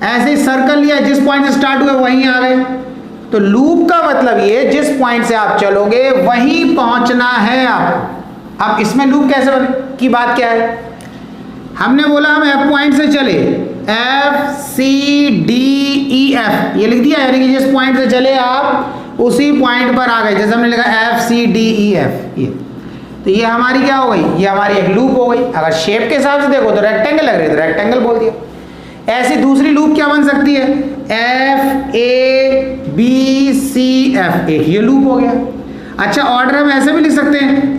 ऐसे ही सर्कल लिया, जिस पॉइंट से स्टार्ट हुए वहीं आ गए। तो लूप का मतलब ये, जिस पॉइंट से आप चलोगे वहीं पहुंचना है आप। अब इसमें लूप कैसे की बात क्या है, हमने बोला हम F पॉइंट से चले, FCDEF ये लिख दिया, यानी कि जिस पॉइंट से चले आप उसी पॉइंट पर आ गए। जैसे हमने लिखा FCDEF, ये तो ये हमारी क्या हो गई, ये हमारी एक लूप हो गई। अगर शेप के हिसाब से देखो तो रेक्टेंगल लग रही है तो रेक्टेंगल बोल दिया। ऐसी दूसरी लूप क्या बन सकती है, FABCF, एक ये लूप हो गया। अच्छा, ऑर्डर हम ऐसे भी लिख सकते हैं,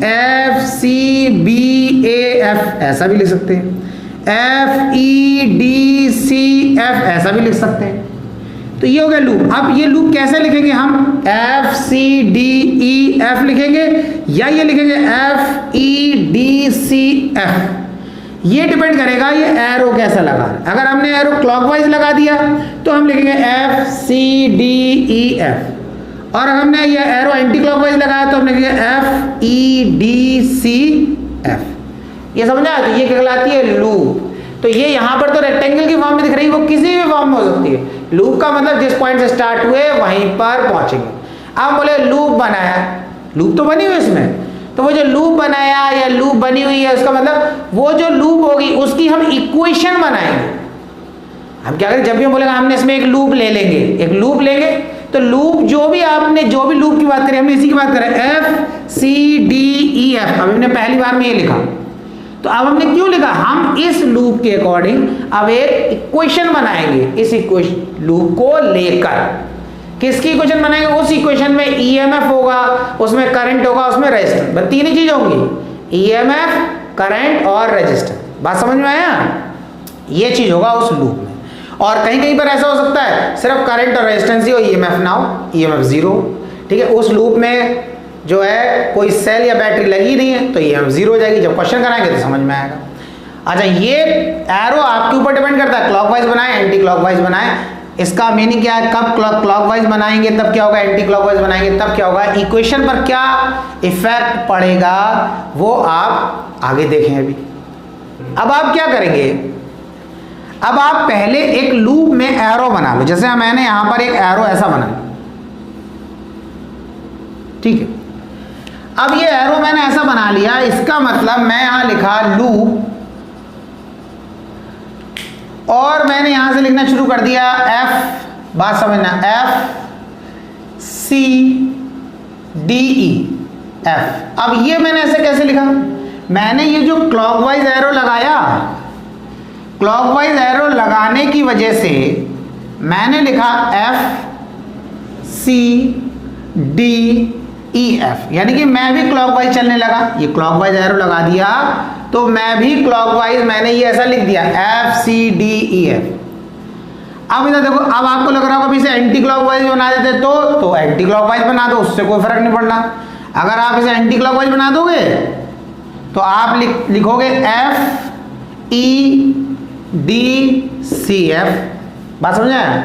FCBAF ऐसा भी लिख सकते हैं, FEDCF ऐसा भी लिख सकते हैं। तो ये हो गया लूप। अब ये लूप कैसे लिखेंगे हम, FCDEF लिखेंगे या ये लिखेंगे FEDCF, ये डिपेंड करेगा ये एरो कैसा लगा। अगर हमने एरो क्लॉकवाइज लगा दिया तो हम लिखेंगे FCDEF, और अगर हमने ये एरो एंटी क्लॉकवाइज लगाया तो हम लिखेंगे FEDCF। ये समझा, तो ये कहलाती है लूप। तो ये यहाँ पर तो रेक्टेंगल की फॉर्म में दिख रही है, वो किसी भी फॉर्म में हो सकती है। लूप का मतलब जिस पॉइंट से स्टार्ट हुए वहीं पर पहुंचेंगे। अब बोले लूप बनाया, लूप तो बनी हुई इसमें, तो वो जो लूप बनाया या लूप बनी हुई है उसका मतलब वो जो लूप होगी उसकी हम इक्वेशन बनाएंगे। हम क्या करें, जब भी हम बोलेंगे हमने इसमें एक लूप ले लेंगे, एक लूप लेंगे, तो लूप जो भी लूप की बात करें, हमने इसी की बात करें, FCDEF। अब हमने पहली बार में ये लिखा, तो अब हमने क्यों लिखा, हम इस लूप के अकॉर्डिंग अब एक इक्वेशन बनाएंगे। इस इक्वेशन लूप को लेकर किसकी इक्वेशन बनाएंगे, उस इक्वेशन में EMF होगा, उसमें करंट होगा, उसमें रेजिस्टेंस, बस तीन ही चीज होंगी, EMF, करंट और रेजिस्टेंस। बात समझ में आया, ये चीज होगा उस लूप में। और कहीं कहीं पर ऐसा हो सकता है सिर्फ करंट और रेजिस्टेंस ही हो, EMF ना हो, EMF जीरो, ठीक है। उस लूप में जो है कोई सेल या बैटरी लगी नहीं है तो EMF जीरो हो जाएगी। जब क्वेश्चन कराएंगे तो समझ में आएगा। अच्छा, ये एरो आपके ऊपर डिपेंड करता है, क्लॉकवाइज बनाए एंटी क्लॉकवाइज बनाए, इसका मीनिंग क्या है, कब क्लॉकवाइज बनाएंगे तब क्या होगा, एंटी क्लॉकवाइज बनाएंगे तब क्या होगा, इक्वेशन पर क्या इफेक्ट पड़ेगा वो आप आगे देखें। अभी अब आप क्या करेंगे, अब आप पहले एक लूप में एरो बना लो। जैसे मैंने यहां पर एक एरो ऐसा बनाया, ठीक है। अब ये एरो मैंने ऐसा बना लिया, इसका मतलब मैं यहां लिखा लूप, और मैंने यहां से लिखना शुरू कर दिया F, बात समझना, FCDEF। अब ये मैंने ऐसे कैसे लिखा, मैंने ये जो क्लॉकवाइज एरो लगाया, क्लॉकवाइज एरो लगाने की वजह से मैंने लिखा FCDEF, यानी कि मैं भी क्लॉकवाइज चलने लगा। ये क्लॉकवाइज एरो लगा दिया तो मैं भी क्लॉकवाइज, मैंने ये ऐसा लिख दिया FCDEF। अब इधर देखो, अब आपको लग रहा होगा अभी इसे एंटी क्लॉकवाइज बना देते तो एंटी क्लॉकवाइज बना दो, उससे कोई फर्क नहीं पड़ना। अगर आप इसे एंटी क्लॉकवाइज बना दोगे तो आप लिखोगे FEDCF। बात समझ आया।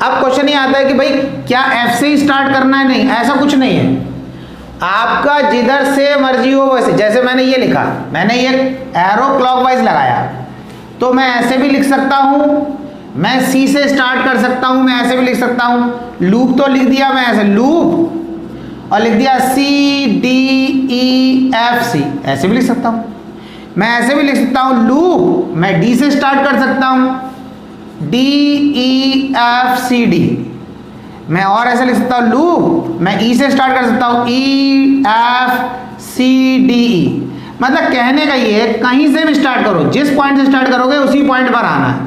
अब क्वेश्चन ये आता है कि भाई क्या F से ही स्टार्ट करना है, नहीं, ऐसा कुछ नहीं है, आपका जिधर से मर्जी हो वैसे। जैसे मैंने ये लिखा, मैंने ये एरो क्लॉकवाइज लगाया तो मैं ऐसे भी लिख सकता हूं, मैं C से स्टार्ट कर सकता हूं, मैं ऐसे भी लिख सकता हूं। लूप तो लिख दिया मैं ऐसे लूप, और लिख दिया CDEFC, ऐसे भी लिख सकता हूं। मैं ऐसे भी लिख सकता हूं लूप, मैं D से स्टार्ट कर सकता हूं, DEFCD। मैं और ऐसे लिख सकता हूं लूप, मैं E से स्टार्ट कर सकता हूं, EFCDE। मतलब कहने का ये, कहीं से भी स्टार्ट करो, जिस पॉइंट से स्टार्ट करोगे उसी पॉइंट पर आना है,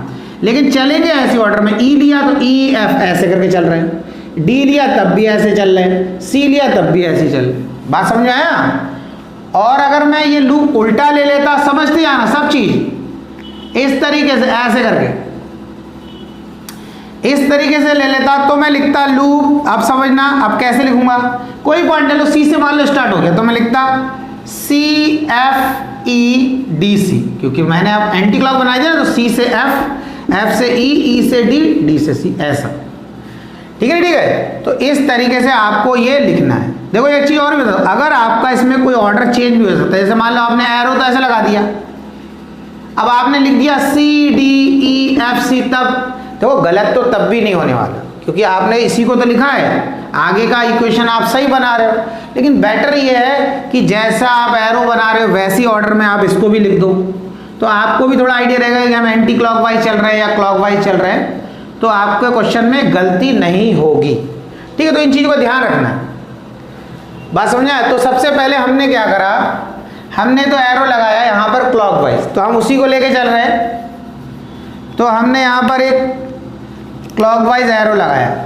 लेकिन चलेंगे ऐसे ऑर्डर में। E लिया तो EF ऐसे करके चल रहे हैं, D लिया तब भी ऐसे चल रहे हैं, C लिया तब भी ऐसे चल रहे। बात समझ आया। और अगर मैं ये लूप उल्टा ले लेता, समझते आना सब चीज, इस तरीके से ऐसे करके इस तरीके से ले लेता तो मैं लिखता लूप। अब समझना, अब कैसे लिखूंगा, कोई पॉइंट ले लो, C से मान लो स्टार्ट हो गया तो मैं लिखता CFEDC, क्योंकि मैंने अब एंटी क्लॉक बनाई थी ना, तो C से F, F से E, E से D, D से C, ऐसा। ठीक है, ठीक है। तो इस तरीके से आपको ये लिखना है। देखो एक चीज और भी बताओ, अगर आपका इसमें कोई ऑर्डर चेंज भी हो सकता है, जैसे मान लो आपने एरो तो ऐसे लगा दिया, अब आपने लिख दिया CDEFC, तब देखो गलत तो तब भी नहीं होने वाला, क्योंकि आपने इसी को तो लिखा है, आगे का इक्वेशन आप सही बना रहे हो। लेकिन बेटर ये है कि जैसा आप एरो बना रहे हो वैसी ऑर्डर में आप इसको भी लिख दो, तो आपको भी थोड़ा आइडिया रहेगा कि हम एंटी क्लॉकवाइज चल रहे हैं या क्लॉकवाइज चल रहे हैं, तो आपके क्वेश्चन में गलती नहीं होगी। ठीक है, तो इन चीज़ों का ध्यान रखना है। बात समझा। तो सबसे पहले हमने क्या करा, हमने तो एरो लगाया यहाँ पर क्लॉकवाइज, तो हम उसी को लेके चल रहे हैं। तो हमने यहाँ पर एक क्लॉकवाइज एरो लगाया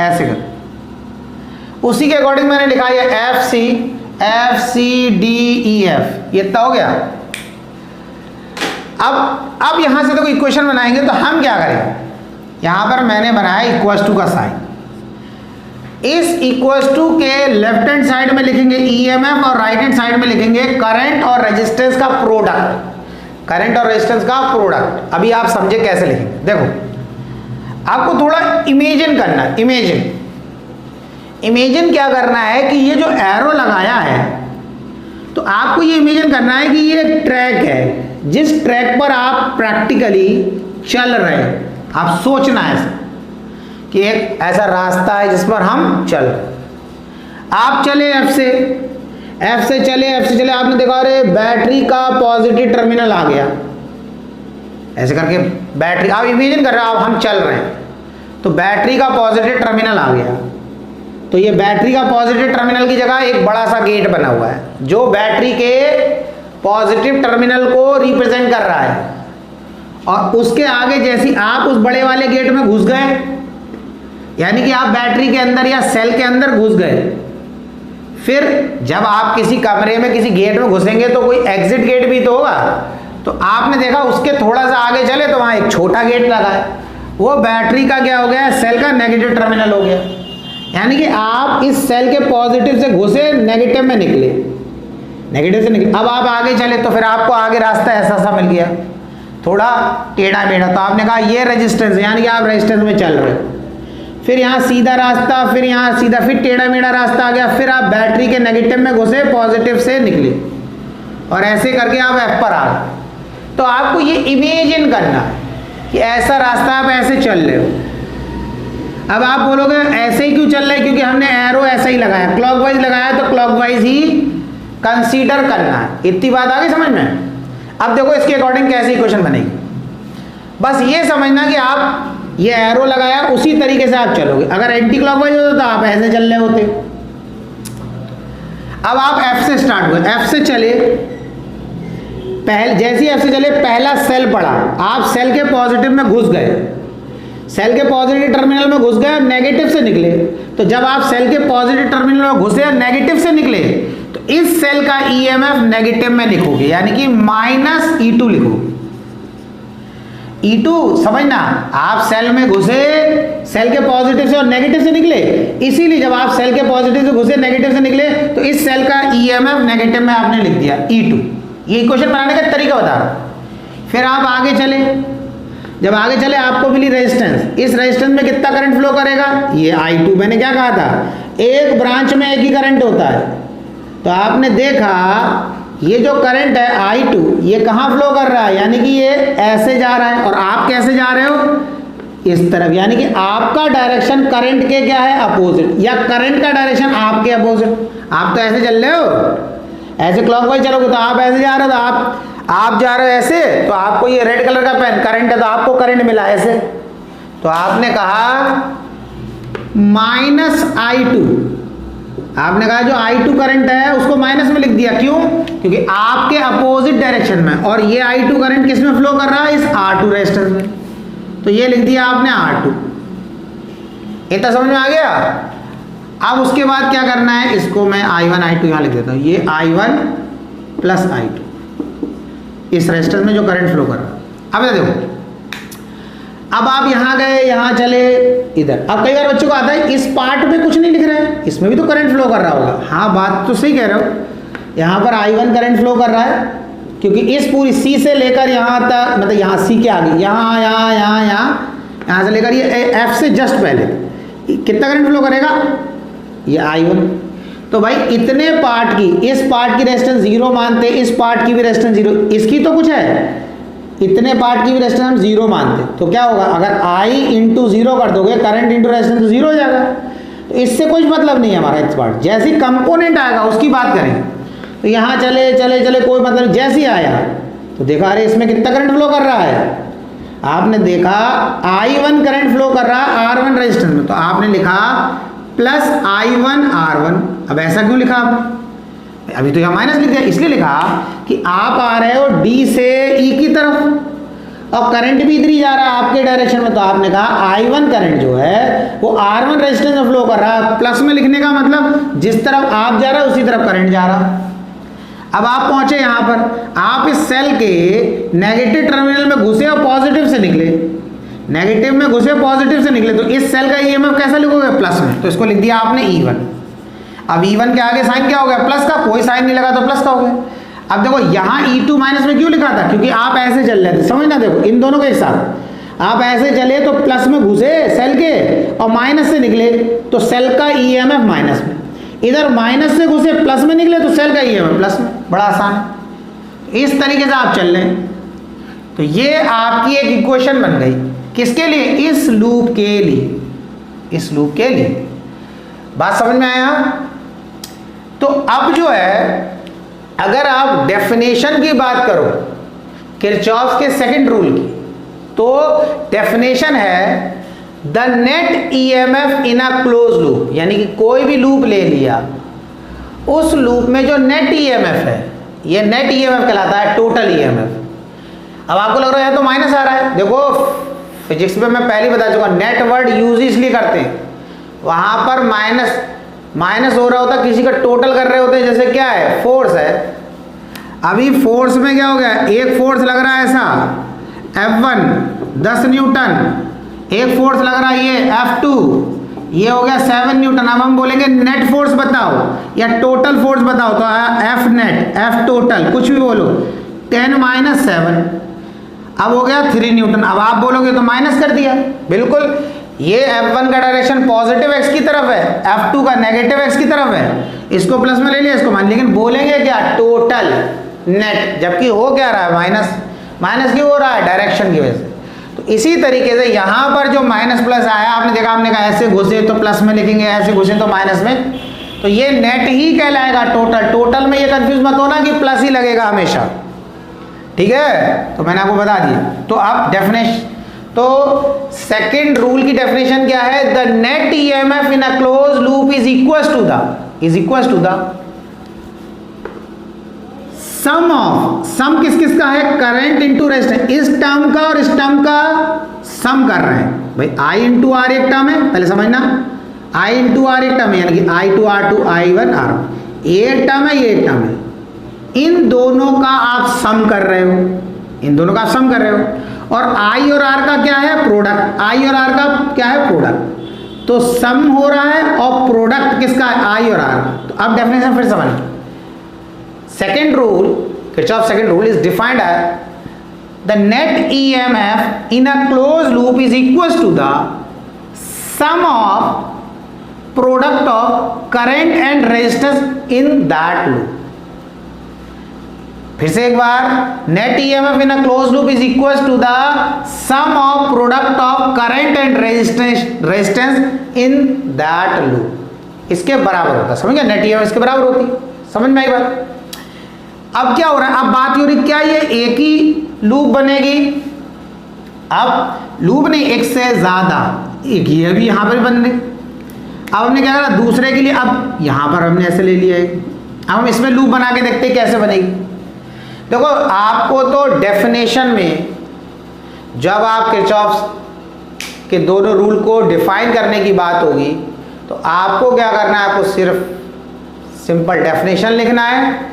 ऐसे कर, उसी के अकॉर्डिंग मैंने लिखा ये FCDEF, ये इतना हो गया। अब यहां से देखो इक्वेशन बनाएंगे तो हम क्या करेंगे, यहां पर मैंने बनाया इक्वल्स टू का साइन, इस इक्वल्स टू के लेफ्ट हैंड साइड में लिखेंगे EMF और राइट हैंड साइड में लिखेंगे करंट और रेजिस्टेंस का प्रोडक्ट, करंट और रेजिस्टेंस का प्रोडक्ट। अभी आप समझे कैसे लिखेंगे, देखो आपको थोड़ा इमेजिन करना है। इमेजिन क्या करना है कि ये जो एरो लगाया है, तो आपको ये इमेजिन करना है कि ये एक ट्रैक है, जिस ट्रैक पर आप प्रैक्टिकली चल रहे हैं। आप सोचना है ऐसा कि एक ऐसा रास्ता है जिस पर हम चल रहे हैं। आप चले F से चले, आपने देखा अरे बैटरी का पॉजिटिव टर्मिनल आ गया, ऐसे करके बैटरी, आप इमेजिन कर रहे हो आप हम चल रहे हैं, तो बैटरी का पॉजिटिव टर्मिनल आ गया। तो ये बैटरी का पॉजिटिव टर्मिनल की जगह एक बड़ा सा गेट बना हुआ है जो बैटरी के पॉजिटिव टर्मिनल को रिप्रेजेंट कर रहा है। और उसके आगे जैसे आप उस बड़े वाले गेट में घुस गए, यानी कि आप बैटरी के अंदर या सेल के अंदर घुस गए, फिर जब आप किसी कमरे में किसी गेट में घुसेंगे तो कोई एग्जिट गेट भी तो होगा। तो आपने देखा उसके थोड़ा सा आगे चले तो वहां एक छोटा गेट लगा है, वो बैटरी का क्या हो गया, सेल का नेगेटिव टर्मिनल हो गया। यानी कि आप इस सेल के पॉजिटिव से घुसे, नेगेटिव में निकले, नेगेटिव से निकले। अब आप आगे चले तो फिर आपको आगे रास्ता ऐसा सा मिल गया, थोड़ा टेढ़ा मेढ़ा। तो आपने कहा ये रेजिस्टेंस, यानी कि आप रेजिस्टेंस में चल रहे हो। फिर यहाँ सीधा रास्ता, फिर यहाँ सीधा, फिर टेढ़ा मेढ़ा रास्ता आ गया, फिर आप बैटरी के नेगेटिव में घुसे, पॉजिटिव से निकले, और ऐसे करके आप एफ पर आ गए। तो आपको ये इमेजिन करना है कि ऐसा रास्ता आप ऐसे चल रहे हो। अब आप बोलोगे ऐसे ही क्यों चल रहे हैं, क्योंकि हमने एरो ऐसा ही लगाया, क्लॉकवाइज लगाया, तो क्लॉकवाइज ही कंसीडर करना है। इतनी बात आ गई समझ में। अब देखो इसके अकॉर्डिंग कैसे इक्वेशन बनेगी। बस ये समझना कि आप ये एरो लगाया, उसी तरीके से आप चलोगे। अगर एंटी क्लॉकवाइज होता तो आप ऐसे चल रहे होते। अब आप एफ से स्टार्ट हुए, एफ से चले, जैसे ही एफ से चले पहला सेल पड़ा, आप सेल के पॉजिटिव में घुस गए, सेल के पॉजिटिव टर्मिनल में घुस गए और नेगेटिव से निकले। तो जब आप सेल के पॉजिटिव टर्मिनल में घुसे और नेगेटिव से निकले तो इस सेल का ईएमएफ नेगेटिव में लिखोगे, यानी कि माइनस E2 लिखोगे। E2 समझना, आप सेल में घुसे, सेल के पॉजिटिव से और नेगेटिव से निकले, इसीलिए जब आप सेल के पॉजिटिव से घुसे, नेगेटिव से निकले, तो इस सेल का ईएमएफ नेगेटिव में आपने लिख दिया E2। ये इक्वेशन बनाने का तरीका बता रहा हूं। फिर आप आगे चले, जब आगे चले आपको मिली रेजिस्टेंस, इस रेजिस्टेंस में कितना करंट फ्लो करेगा, ये I2। मैंने क्या कहा था, एक ब्रांच में एक ही करंट होता है। तो आपने देखा ये जो करंट है I2, ये कहाँ फ्लो कर रहा है, यानी कि ये ऐसे जा रहा है, और आप कैसे जा रहे हो, इस तरफ। यानी कि आपका डायरेक्शन करंट के क्या है, अपोजिट, या करंट का डायरेक्शन आपके अपोजिट। आप तो ऐसे चल रहे हो, ऐसे क्लॉकवाइज चलोगे तो आप ऐसे जा रहे हो, तो आप जा रहे हो ऐसे, तो आपको ये रेड कलर का पेन करंट है, तो आपको करंट मिला ऐसे। तो आपने कहा माइनस I2, आपने कहा जो I2 करंट है उसको माइनस में लिख दिया। क्यों, क्योंकि आपके अपोजिट डायरेक्शन में, और ये I2 करंट किस में फ्लो कर रहा है, इस R2 रेजिस्टेंस में। तो ये लिख दिया आपने R2। इतना समझ में आ गया। अब उसके बाद क्या करना है, इसको मैं I1 I2 यहां लिख देता हूं, ये I1 प्लस I2 इस रेजिस्टेंस में जो करंट फ्लो कर रहा है। अब देखो, अब आप यहां गए, यहां चले, इधर। अब कई बार बच्चों को आता है इस पार्ट में कुछ नहीं लिख रहे हैं, इसमें भी तो करंट फ्लो कर रहा होगा। हाँ, बात तो सही कह रहे हो, यहां पर I1 करंट फ्लो कर रहा है, क्योंकि इस पूरी C से लेकर यहां तक, मतलब यहां C के आगे, यहां से लेकर ये F से जस्ट पहले कितना करंट फ्लो करेगा, ये I1। तो भाई इतने पार्ट की, इस पार्ट की रेजिस्टेंस 0 मानते, इस पार्ट की भी रेजिस्टेंस 0, इसकी तो कुछ है, इतने पार्ट की भी रेजिस्टेंस हम 0 मानते। तो क्या होगा, अगर I इंटू 0 कर दोगे, करंट इंटू रेजिस्टेंस तो 0 हो जाएगा। तो इससे कुछ मतलब नहीं है हमारा इस पार्ट। जैसे कंपोनेंट आएगा उसकी बात करें, तो यहाँ चले चले चले कोई मतलब, जैसे ही आया तो देखा अरे इसमें कितना करंट फ्लो कर रहा है, आपने देखा I1 करंट फ्लो कर रहा है R1 रेजिस्टेंस में, तो आपने लिखा प्लस I1 R1। अब ऐसा क्यों लिखा आपने, अभी तो यहाँ माइनस लिख दिया, इसलिए लिखा कि आप आ रहे हो D से E की तरफ और करंट भी इधर ही जा रहा है आपके डायरेक्शन में। तो आपने कहा I1 करंट जो है वो R1 रेजिस्टेंस में फ्लो कर रहा है। प्लस में लिखने का मतलब जिस तरफ आप जा रहे हो उसी तरफ करंट जा रहा। अब आप पहुंचे यहाँ पर, आप इस सेल के नेगेटिव टर्मिनल में घुसे और पॉजिटिव से निकले, नेगेटिव में घुसे पॉजिटिव से निकले, तो इस सेल का ईएमएफ कैसा लिखोगे, प्लस में। तो इसको लिख दिया आपने E1। अब E1 के आगे साइन क्या हो गया, प्लस का, कोई साइन नहीं लगा तो प्लस का हो गया। अब देखो यहाँ E2 माइनस में क्यों लिखा था, क्योंकि आप ऐसे चल रहे थे, समझना। देखो इन दोनों के साथ आप ऐसे चले तो प्लस में घुसे सेल के और माइनस से निकले तो सेल का ईएमएफ माइनस में, इधर माइनस से घुसे प्लस में निकले तो सेल का ईएमएफ प्लस में। बड़ा आसान है, इस तरीके से आप चल रहे हैं। तो ये आपकी एक इक्वेशन बन गई, किसके लिए, इस लूप के लिए, इस लूप के लिए। बात समझ में आया। तो अब जो है, अगर आप डेफिनेशन की बात करो किरचॉफ के सेकंड रूल की, तो डेफिनेशन है the net EMF in a close loop, यानी कि कोई भी लूप ले लिया, उस लूप में जो नेट ईएमएफ है, ये नेट ईएमएफ कहलाता है, टोटल ईएमएफ। अब आपको लग रहा है तो माइनस आ रहा है, देखो फिजिक्स में मैं पहले बता चुका, नेट वर्ड यूज इसलिए करते हैं, वहां पर माइनस हो रहा होता, किसी का टोटल कर रहे होते हैं, जैसे क्या है, फोर्स है। अभी फोर्स में क्या हो गया, एक फोर्स लग रहा है ऐसा F1 10 न्यूटन, एक फोर्स लग रहा है ये F2, ये हो गया 7 न्यूटन। अब हम बोलेंगे नेट फोर्स बताओ या टोटल फोर्स बताओ, तो F नेट, F टोटल, कुछ भी बोलो, 10 - 7, अब हो गया 3 न्यूटन। अब आप बोलोगे तो माइनस कर दिया, बिल्कुल, ये F1 का डायरेक्शन पॉजिटिव x की तरफ है, F2 का नेगेटिव x की तरफ है, इसको प्लस में ले लिया, इसको मान, लेकिन बोलेंगे क्या, टोटल नेट, जबकि हो क्या रहा है, माइनस क्यों हो रहा है, डायरेक्शन की वजह से। तो इसी तरीके से यहाँ पर जो माइनस प्लस आया, आपने देखा, आपने कहा ऐसे घुसे तो प्लस में लिखेंगे, ऐसे घुसे तो माइनस में, तो ये नेट ही कहलाएगा टोटल में ये कंफ्यूज मत होना कि प्लस ही लगेगा हमेशा, ठीक है। तो मैंने आपको बता दिया। तो अब डेफिनेशन, तो सेकंड रूल की डेफिनेशन क्या है, the net EMF in a close loop is equal to the sum किस का है, करंट इंटू रेजिस्टेंस, इस टर्म का और इस टर्म का सम कर रहे हैं भाई, I इंटू आर एक टर्म है, पहले समझना, I इंटू आर एक टर्म है, यानी कि I2 R2 I1 R1, ये एक टर्म है, ये एक टर्म है, इन दोनों का आप सम कर रहे हो, और I और R का क्या है, प्रोडक्ट, I और R का क्या है, प्रोडक्ट, तो सम हो रहा है और प्रोडक्ट किसका है, I और R। तो अब डेफिनेशन फिर समझ, second rule, Kirchhoff's second rule is defined as the net EMF in a closed loop is equals to the sum of product of current and resistance in that loop। फिर से एक बार, net EMF in a closed loop is equals to the sum of product of current and resistance in that loop, इसके बराबर होता है, समझ गया, net EMF इसके बराबर होती है, समझ में आई बात। अब क्या हो रहा है, अब बात हो रही, क्या ये एक ही लूप बनेगी, अब लूप नहीं, एक से ज्यादा, एक ये भी यहां पर बन रही। अब हमने क्या करा, दूसरे के लिए, अब यहां पर हमने ऐसे ले लिया है, अब हम इसमें लूप बना के देखते हैं कैसे बनेगी। देखो, आपको तो डेफिनेशन में जब आप किरचॉफ के दोनों रूल को डिफाइन करने की बात होगी, तो आपको क्या करना है, आपको सिर्फ सिंपल डेफिनेशन लिखना है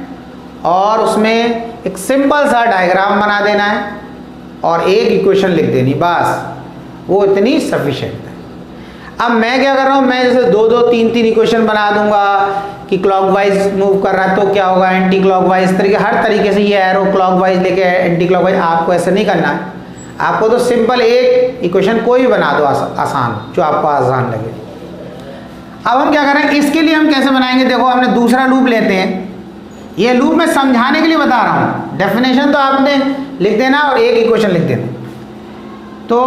और उसमें एक सिंपल सा डायग्राम बना देना है और एक इक्वेशन लिख देनी, बस, वो इतनी सफिशिएंट है। अब मैं क्या कर रहा हूँ, मैं जैसे 2-2, 3-3 इक्वेशन बना दूंगा कि क्लॉकवाइज मूव कर रहा है तो क्या होगा, एंटी क्लॉकवाइज, तरीके, हर तरीके से ये एरो क्लॉकवाइज लेके एंटी क्लॉकवाइज, आपको ऐसे नहीं करना है, आपको तो सिंपल एक इक्वेशन कोई भी बना दो, आसान, जो आपको आसान लगे। अब हम क्या करें, इसके लिए हम कैसे बनाएंगे, देखो हमने दूसरा लूप लेते हैं, ये लूप मैं समझाने के लिए बता रहा हूं, डेफिनेशन तो आपने लिख देना और एक इक्वेशन लिख देना। तो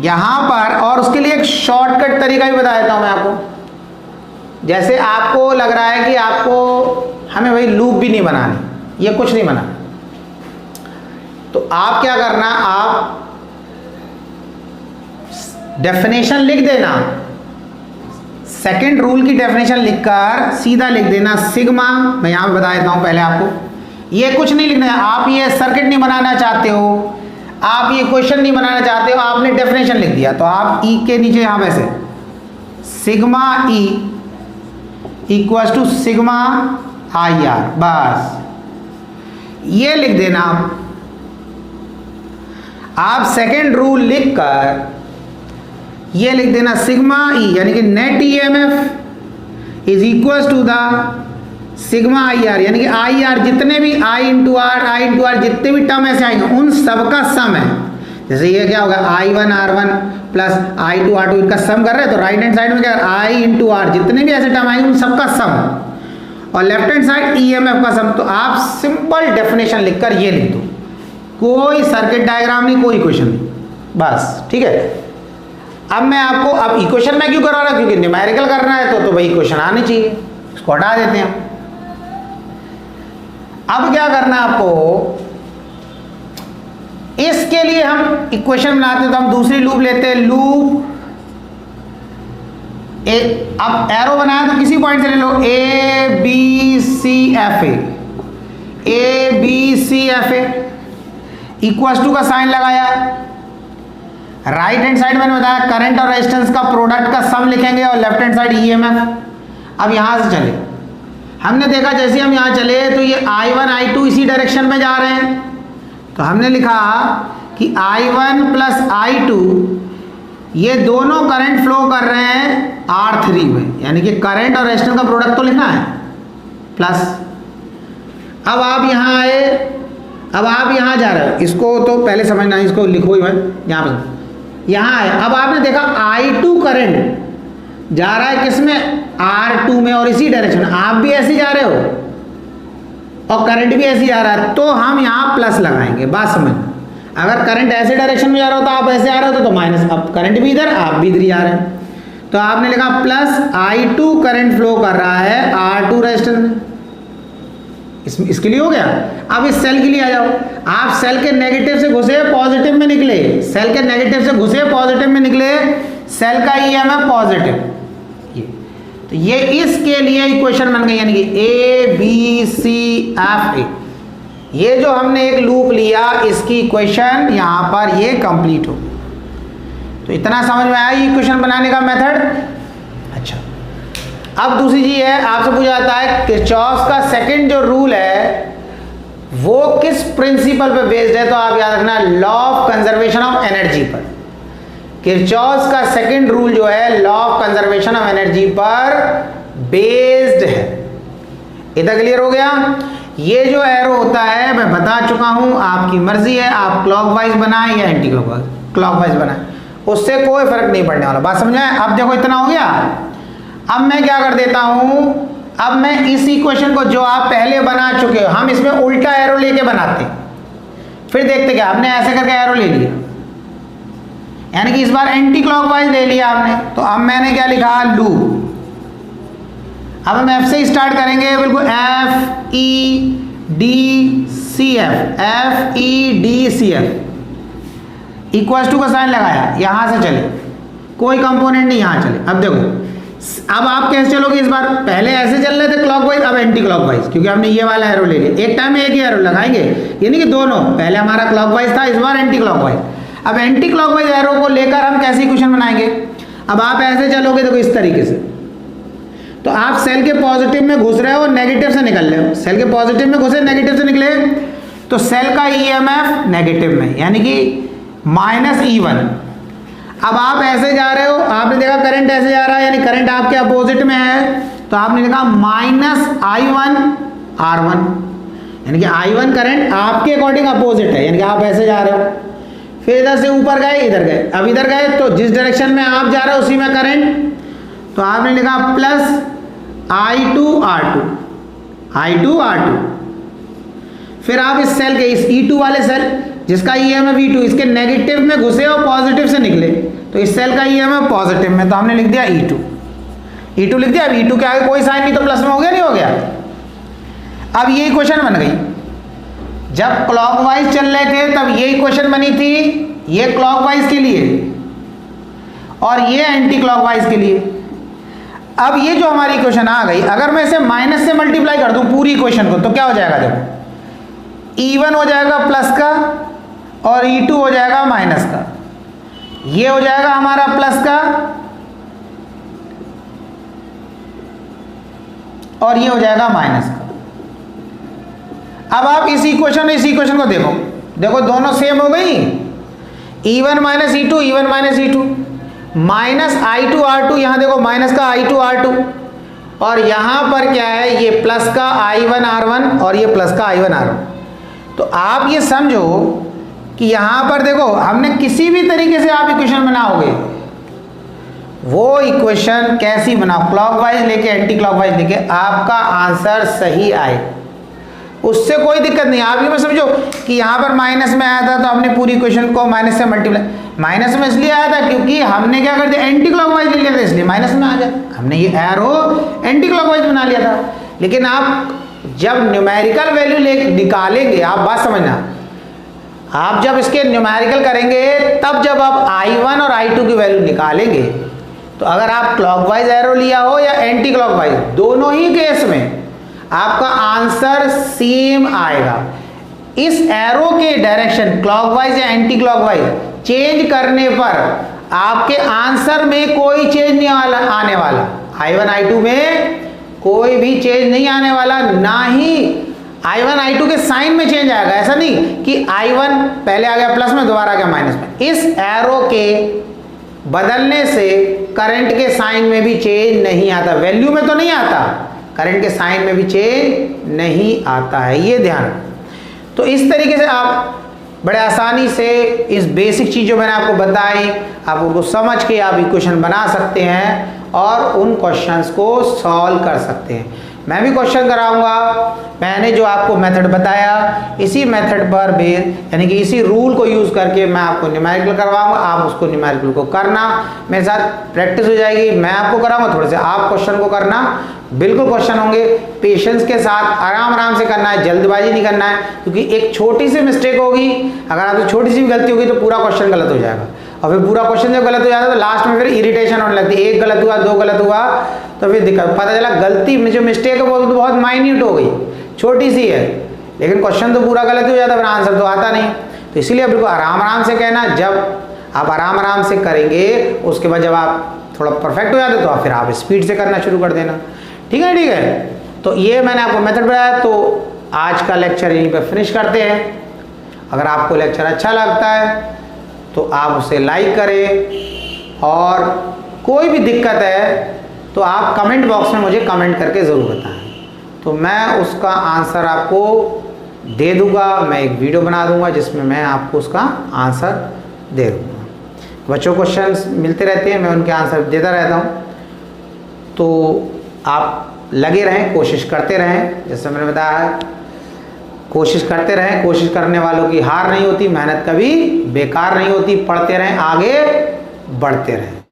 यहां पर, और उसके लिए एक शॉर्टकट तरीका भी बता देता हूं मैं आपको। जैसे आपको लग रहा है कि आपको हमें भाई लूप भी नहीं बनानी, ये कुछ नहीं बनाना, तो आप क्या करना, आप डेफिनेशन लिख देना, सेकेंड रूल की डेफिनेशन लिखकर सीधा लिख देना सिग्मा, मैं यहां पे बता देता हूं पहले आपको, ये कुछ नहीं लिखना है, आप ये सर्किट नहीं बनाना चाहते हो, आप ये क्वेश्चन नहीं बनाना चाहते हो, आपने डेफिनेशन लिख दिया, तो आप ई के नीचे यहां वैसे sigma E equals to sigma I R, बस ये लिख देना। आप सेकेंड रूल लिखकर ये लिख देना सिग्मा ई, यानी कि net EMF is equals to the sigma I R, यानी कि आई आर, जितने भी आई इंटू आर जितने भी टर्म ऐसे आएंगे उन सबका सम है। जैसे ये क्या होगा, I1 R1 plus I2 R2, इनका सम कर रहे हैं, तो राइट हैंड साइड में क्या, I इंटू आर, जितने भी ऐसे टर्म आएंगे उन सबका सम, और लेफ्ट हैंड साइड ईएमएफ का सम। तो आप सिंपल डेफिनेशन लिखकर ये लिख दो, कोई सर्किट डायग्राम नहीं, कोई इक्वेशन नहीं, बस, ठीक है। अब मैं आपको, अब इक्वेशन में क्यों करा रहा हूं, क्योंकि न्यूमेरिकल करना है तो भाई इक्वेशन आनी चाहिए, इसको हटा देते हैं। अब क्या करना है आपको, इसके इसके लिए हम इक्वेशन बनाते हैं, तो हम दूसरी लूप लेते हैं, लूप एक, अब एरो बनाया तो किसी पॉइंट से ले लो, A B C F A B C F A equals to का साइन लगाया, राइट हैंड साइड मैंने बताया करंट और रेजिस्टेंस का प्रोडक्ट का सम लिखेंगे और लेफ्ट हैंड साइड ईएमएफ। अब यहां से चले, हमने देखा जैसे हम यहां चले तो ये I1 I2 इसी डायरेक्शन में जा रहे हैं, तो हमने लिखा कि I1 प्लस I2 ये दोनों करंट फ्लो कर रहे हैं R3 में, यानी कि करंट और रेजिस्टेंस का प्रोडक्ट तो लिखना है प्लस। अब आप यहाँ आए, अब आप यहाँ जा रहे हो, इसको तो पहले समझना, इसको लिखो ही भाई, यहाँ पर यहाँ आए। अब आपने देखा I2 करंट जा रहा है किसमें, R2 में, और इसी डायरेक्शन आप भी ऐसे जा रहे हो और करंट भी ऐसे जा रहा है, तो हम यहाँ प्लस लगाएंगे। बात समझ, अगर करंट ऐसे डायरेक्शन में जा रहा हो तो आप ऐसे आ रहे हो तो माइनस, अब करंट भी इधर आप भी इधर जा रहे हैं, तो आपने लिखा प्लस I2 करंट फ्लो कर रहा है R2 रेजिस्टेंस में, इसके लिए हो गया। अब इस सेल के लिए आ जाओ, आप सेल के नेगेटिव से घुसे पॉजिटिव में निकले, सेल के नेगेटिव से घुसे पॉजिटिव में निकले, सेल का ईएमएफ पॉजिटिव, तो ये इसके लिए इक्वेशन बन गई, यानी कि ए बी सी एफ ए। ये जो हमने एक लूप लिया इसकी इक्वेशन यहां पर ये कंप्लीट हो। तो इतना समझ में आया ये इक्वेशन बनाने का मेथड। अच्छा, अब दूसरी चीज है, आपसे पूछा जाता है किरचॉफ का सेकंड जो रूल है वो किस प्रिंसिपल पे बेस्ड है, तो आप याद रखना law of conservation of energy पर। किरचॉफ का सेकंड रूल जो है law of conservation of energy पर बेस्ड है। इतना क्लियर हो गया। ये जो एरो होता है मैं बता चुका हूं, आपकी मर्जी है, आप क्लॉकवाइज बनाएं या एंटी क्लॉकवाइज, क्लॉकवाइज बनाएं, उससे कोई फर्क नहीं पड़ने वाला। बात समझ आए। अब देखो इतना हो गया। अब मैं क्या कर देता हूं, अब मैं इस इक्वेशन को जो आप पहले बना चुके हो, हम इसमें उल्टा एरो लेके बनाते हैं, फिर देखते क्या, हमने ऐसे करके एरो ले लिया, यानी कि इस बार एंटी क्लॉकवाइज ले लिया आपने। तो अब मैंने क्या लिखा, लूप। अब हम एफ से स्टार्ट करेंगे, बिल्कुल F E D C F, F E D C F equal to का साइन लगाया, यहां से चले, कोई कंपोनेंट नहीं, यहां चले। अब देखो, अब आप कैसे चलोगे इस बार, पहले ऐसे चल रहे थे क्लॉकवाइज, अब एंटी क्लॉकवाइज, क्योंकि हमने ये वाला एरो ले लिया। एक टाइम में एक ही एरो लगाएंगे, यानी कि दोनों, पहले हमारा क्लॉकवाइज था, इस बार एंटी क्लॉकवाइज। अब एंटी क्लॉकवाइज एरो को लेकर हम कैसे इक्वेशन बनाएंगे। अब आप ऐसे चलोगे देखो इस तरीके से, तो आप सेल के पॉजिटिव में घुस रहे हो, नेगेटिव से निकल रहे हो, सेल के पॉजिटिव में घुसे, नेगेटिव से निकले, तो सेल का ईएमएफ नेगेटिव में, यानी कि माइनस E1। अब आप ऐसे जा रहे हो, आपने देखा करंट ऐसे जा रहा है, यानी करंट आपके अपोजिट में है, तो आपने लिखा माइनस I1 R1, यानी कि I1 करंट आपके अकॉर्डिंग अपोजिट है, यानी कि आप ऐसे जा रहे हो, फिर इधर से ऊपर गए, इधर गए, अब इधर गए, तो जिस डायरेक्शन में आप जा रहे हो उसी में करंट, तो आपने लिखा plus I2 R2, I2 R2। फिर आप इस सेल के, इस E2 वाले सेल जिसका ईएमएफ E2, इसके नेगेटिव में घुसे और पॉजिटिव से निकले, तो इस सेल का ईएमएफ पॉजिटिव में, तो हमने लिख दिया E2, E2 लिख दिया। अब E2 के आगे कोई साइन नहीं, तो प्लस में हो गया, नहीं हो गया। अब ये इक्वेशन बन गई। जब क्लॉकवाइज चल रहे थे तब ये इक्वेशन बनी थी, ये क्लॉकवाइज के लिए और ये एंटी क्लॉकवाइज के लिए। अब ये जो हमारी इक्वेशन आ गई, अगर मैं इसे माइनस से मल्टीप्लाई कर दूं पूरी इक्वेशन को, तो क्या हो जाएगा, देखो E1 हो जाएगा प्लस का और E2 हो जाएगा माइनस का, ये हो जाएगा हमारा प्लस का और ये हो जाएगा माइनस का। अब आप इस इक्वेशन को देखो, देखो दोनों सेम हो गई, E1 minus E2, E1 minus E2, minus I2 R2, यहां देखो माइनस का I2 R2, और यहां पर क्या है, ये प्लस का I1 R1 और ये प्लस का I1 R1। तो आप ये समझो कि यहां पर देखो, हमने किसी भी तरीके से आप इक्वेशन बनाओगे, वो इक्वेशन कैसी बनाओ, क्लॉकवाइज लेके एंटी क्लॉकवाइज लेके, आपका आंसर सही आए, उससे कोई दिक्कत नहीं। आप ये मत समझो कि यहाँ पर माइनस में आया था तो हमने पूरी इक्वेशन को माइनस से मल्टीप्लाई, माइनस में इसलिए आया था क्योंकि हमने क्या कर दिया, एंटी क्लॉकवाइज ले लिया था, इसलिए माइनस में आ गया, हमने ये एरो एंटी क्लॉकवाइज बना लिया था। लेकिन आप जब न्यूमेरिकल वैल्यू ले निकालेंगे, आप बात समझना, आप जब इसके न्यूमेरिकल करेंगे तब जब आप I1 और I2 की वैल्यू निकालेंगे तो अगर आप क्लॉकवाइज एरो लिया हो या एंटी क्लॉकवाइज, दोनों ही केस में आपका आंसर सेम आएगा। इस एरो के डायरेक्शन क्लॉकवाइज या एंटी क्लॉकवाइज चेंज करने पर आपके आंसर में कोई चेंज नहीं आने वाला। I1 I2 में कोई भी चेंज नहीं आने वाला, ना ही I1 I2 के साइन में चेंज आएगा। ऐसा नहीं कि I1 पहले आ गया प्लस में, दोबारा आ गया माइनस में। इस एरो के बदलने से करंट के साइन में भी चेंज नहीं आता, वैल्यू में तो नहीं आता, करंट के साइन में भी चेंज नहीं आता है, ये ध्यान। तो इस तरीके से आप बड़े आसानी से इस बेसिक चीज़ जो मैंने आपको बताई, आप उनको समझ के आप इक्वेशन बना सकते हैं और उन क्वेश्चंस को सॉल्व कर सकते हैं। मैं भी क्वेश्चन कराऊंगा, मैंने जो आपको मेथड बताया इसी मेथड पर बेस यानी कि इसी रूल को यूज़ करके मैं आपको न्यूमेरिकल करवाऊंगा। आप उसको न्यूमेरिकल को करना, मेरे साथ प्रैक्टिस हो जाएगी। मैं आपको कराऊंगा, थोड़े से आप क्वेश्चन को करना। बिल्कुल क्वेश्चन होंगे, पेशेंस के साथ आराम आराम से करना है, जल्दबाजी नहीं करना है, क्योंकि एक छोटी सी मिस्टेक होगी, अगर आपसे छोटी सी भी गलती होगी तो पूरा क्वेश्चन गलत हो जाएगा। और फिर पूरा क्वेश्चन जब गलत हो जाता है तो लास्ट में फिर इरिटेशन होने लगती है। एक गलत हुआ, दो गलत हुआ तो फिर दिक्कत, पता चला गलती में जो मिस्टेक है वो तो बहुत माइन्यूट हो गई, छोटी सी है, लेकिन क्वेश्चन तो पूरा गलत हो जाता है, फिर आंसर तो आता नहीं। तो इसीलिए आप बिल्कुल आराम आराम से कहना। जब आप आराम आराम से करेंगे उसके बाद जब आप थोड़ा परफेक्ट हो जाते तो फिर आप स्पीड से करना शुरू कर देना। ठीक है, ठीक है। तो ये मैंने आपको मेथड बताया। तो आज का लेक्चर यहीं पर फिनिश करते हैं। अगर आपको लेक्चर अच्छा लगता है तो आप उसे लाइक करें, और कोई भी दिक्कत है तो आप कमेंट बॉक्स में मुझे कमेंट करके ज़रूर बताएं, तो मैं उसका आंसर आपको दे दूंगा। मैं एक वीडियो बना दूंगा जिसमें मैं आपको उसका आंसर दे दूंगा। बच्चों क्वेश्चंस मिलते रहते हैं, मैं उनके आंसर देता रहता हूं, तो आप लगे रहें, कोशिश करते रहें। जैसे मैंने बताया, कोशिश करते रहें, कोशिश करने वालों की हार नहीं होती, मेहनत कभी बेकार नहीं होती। पढ़ते रहें, आगे बढ़ते रहें।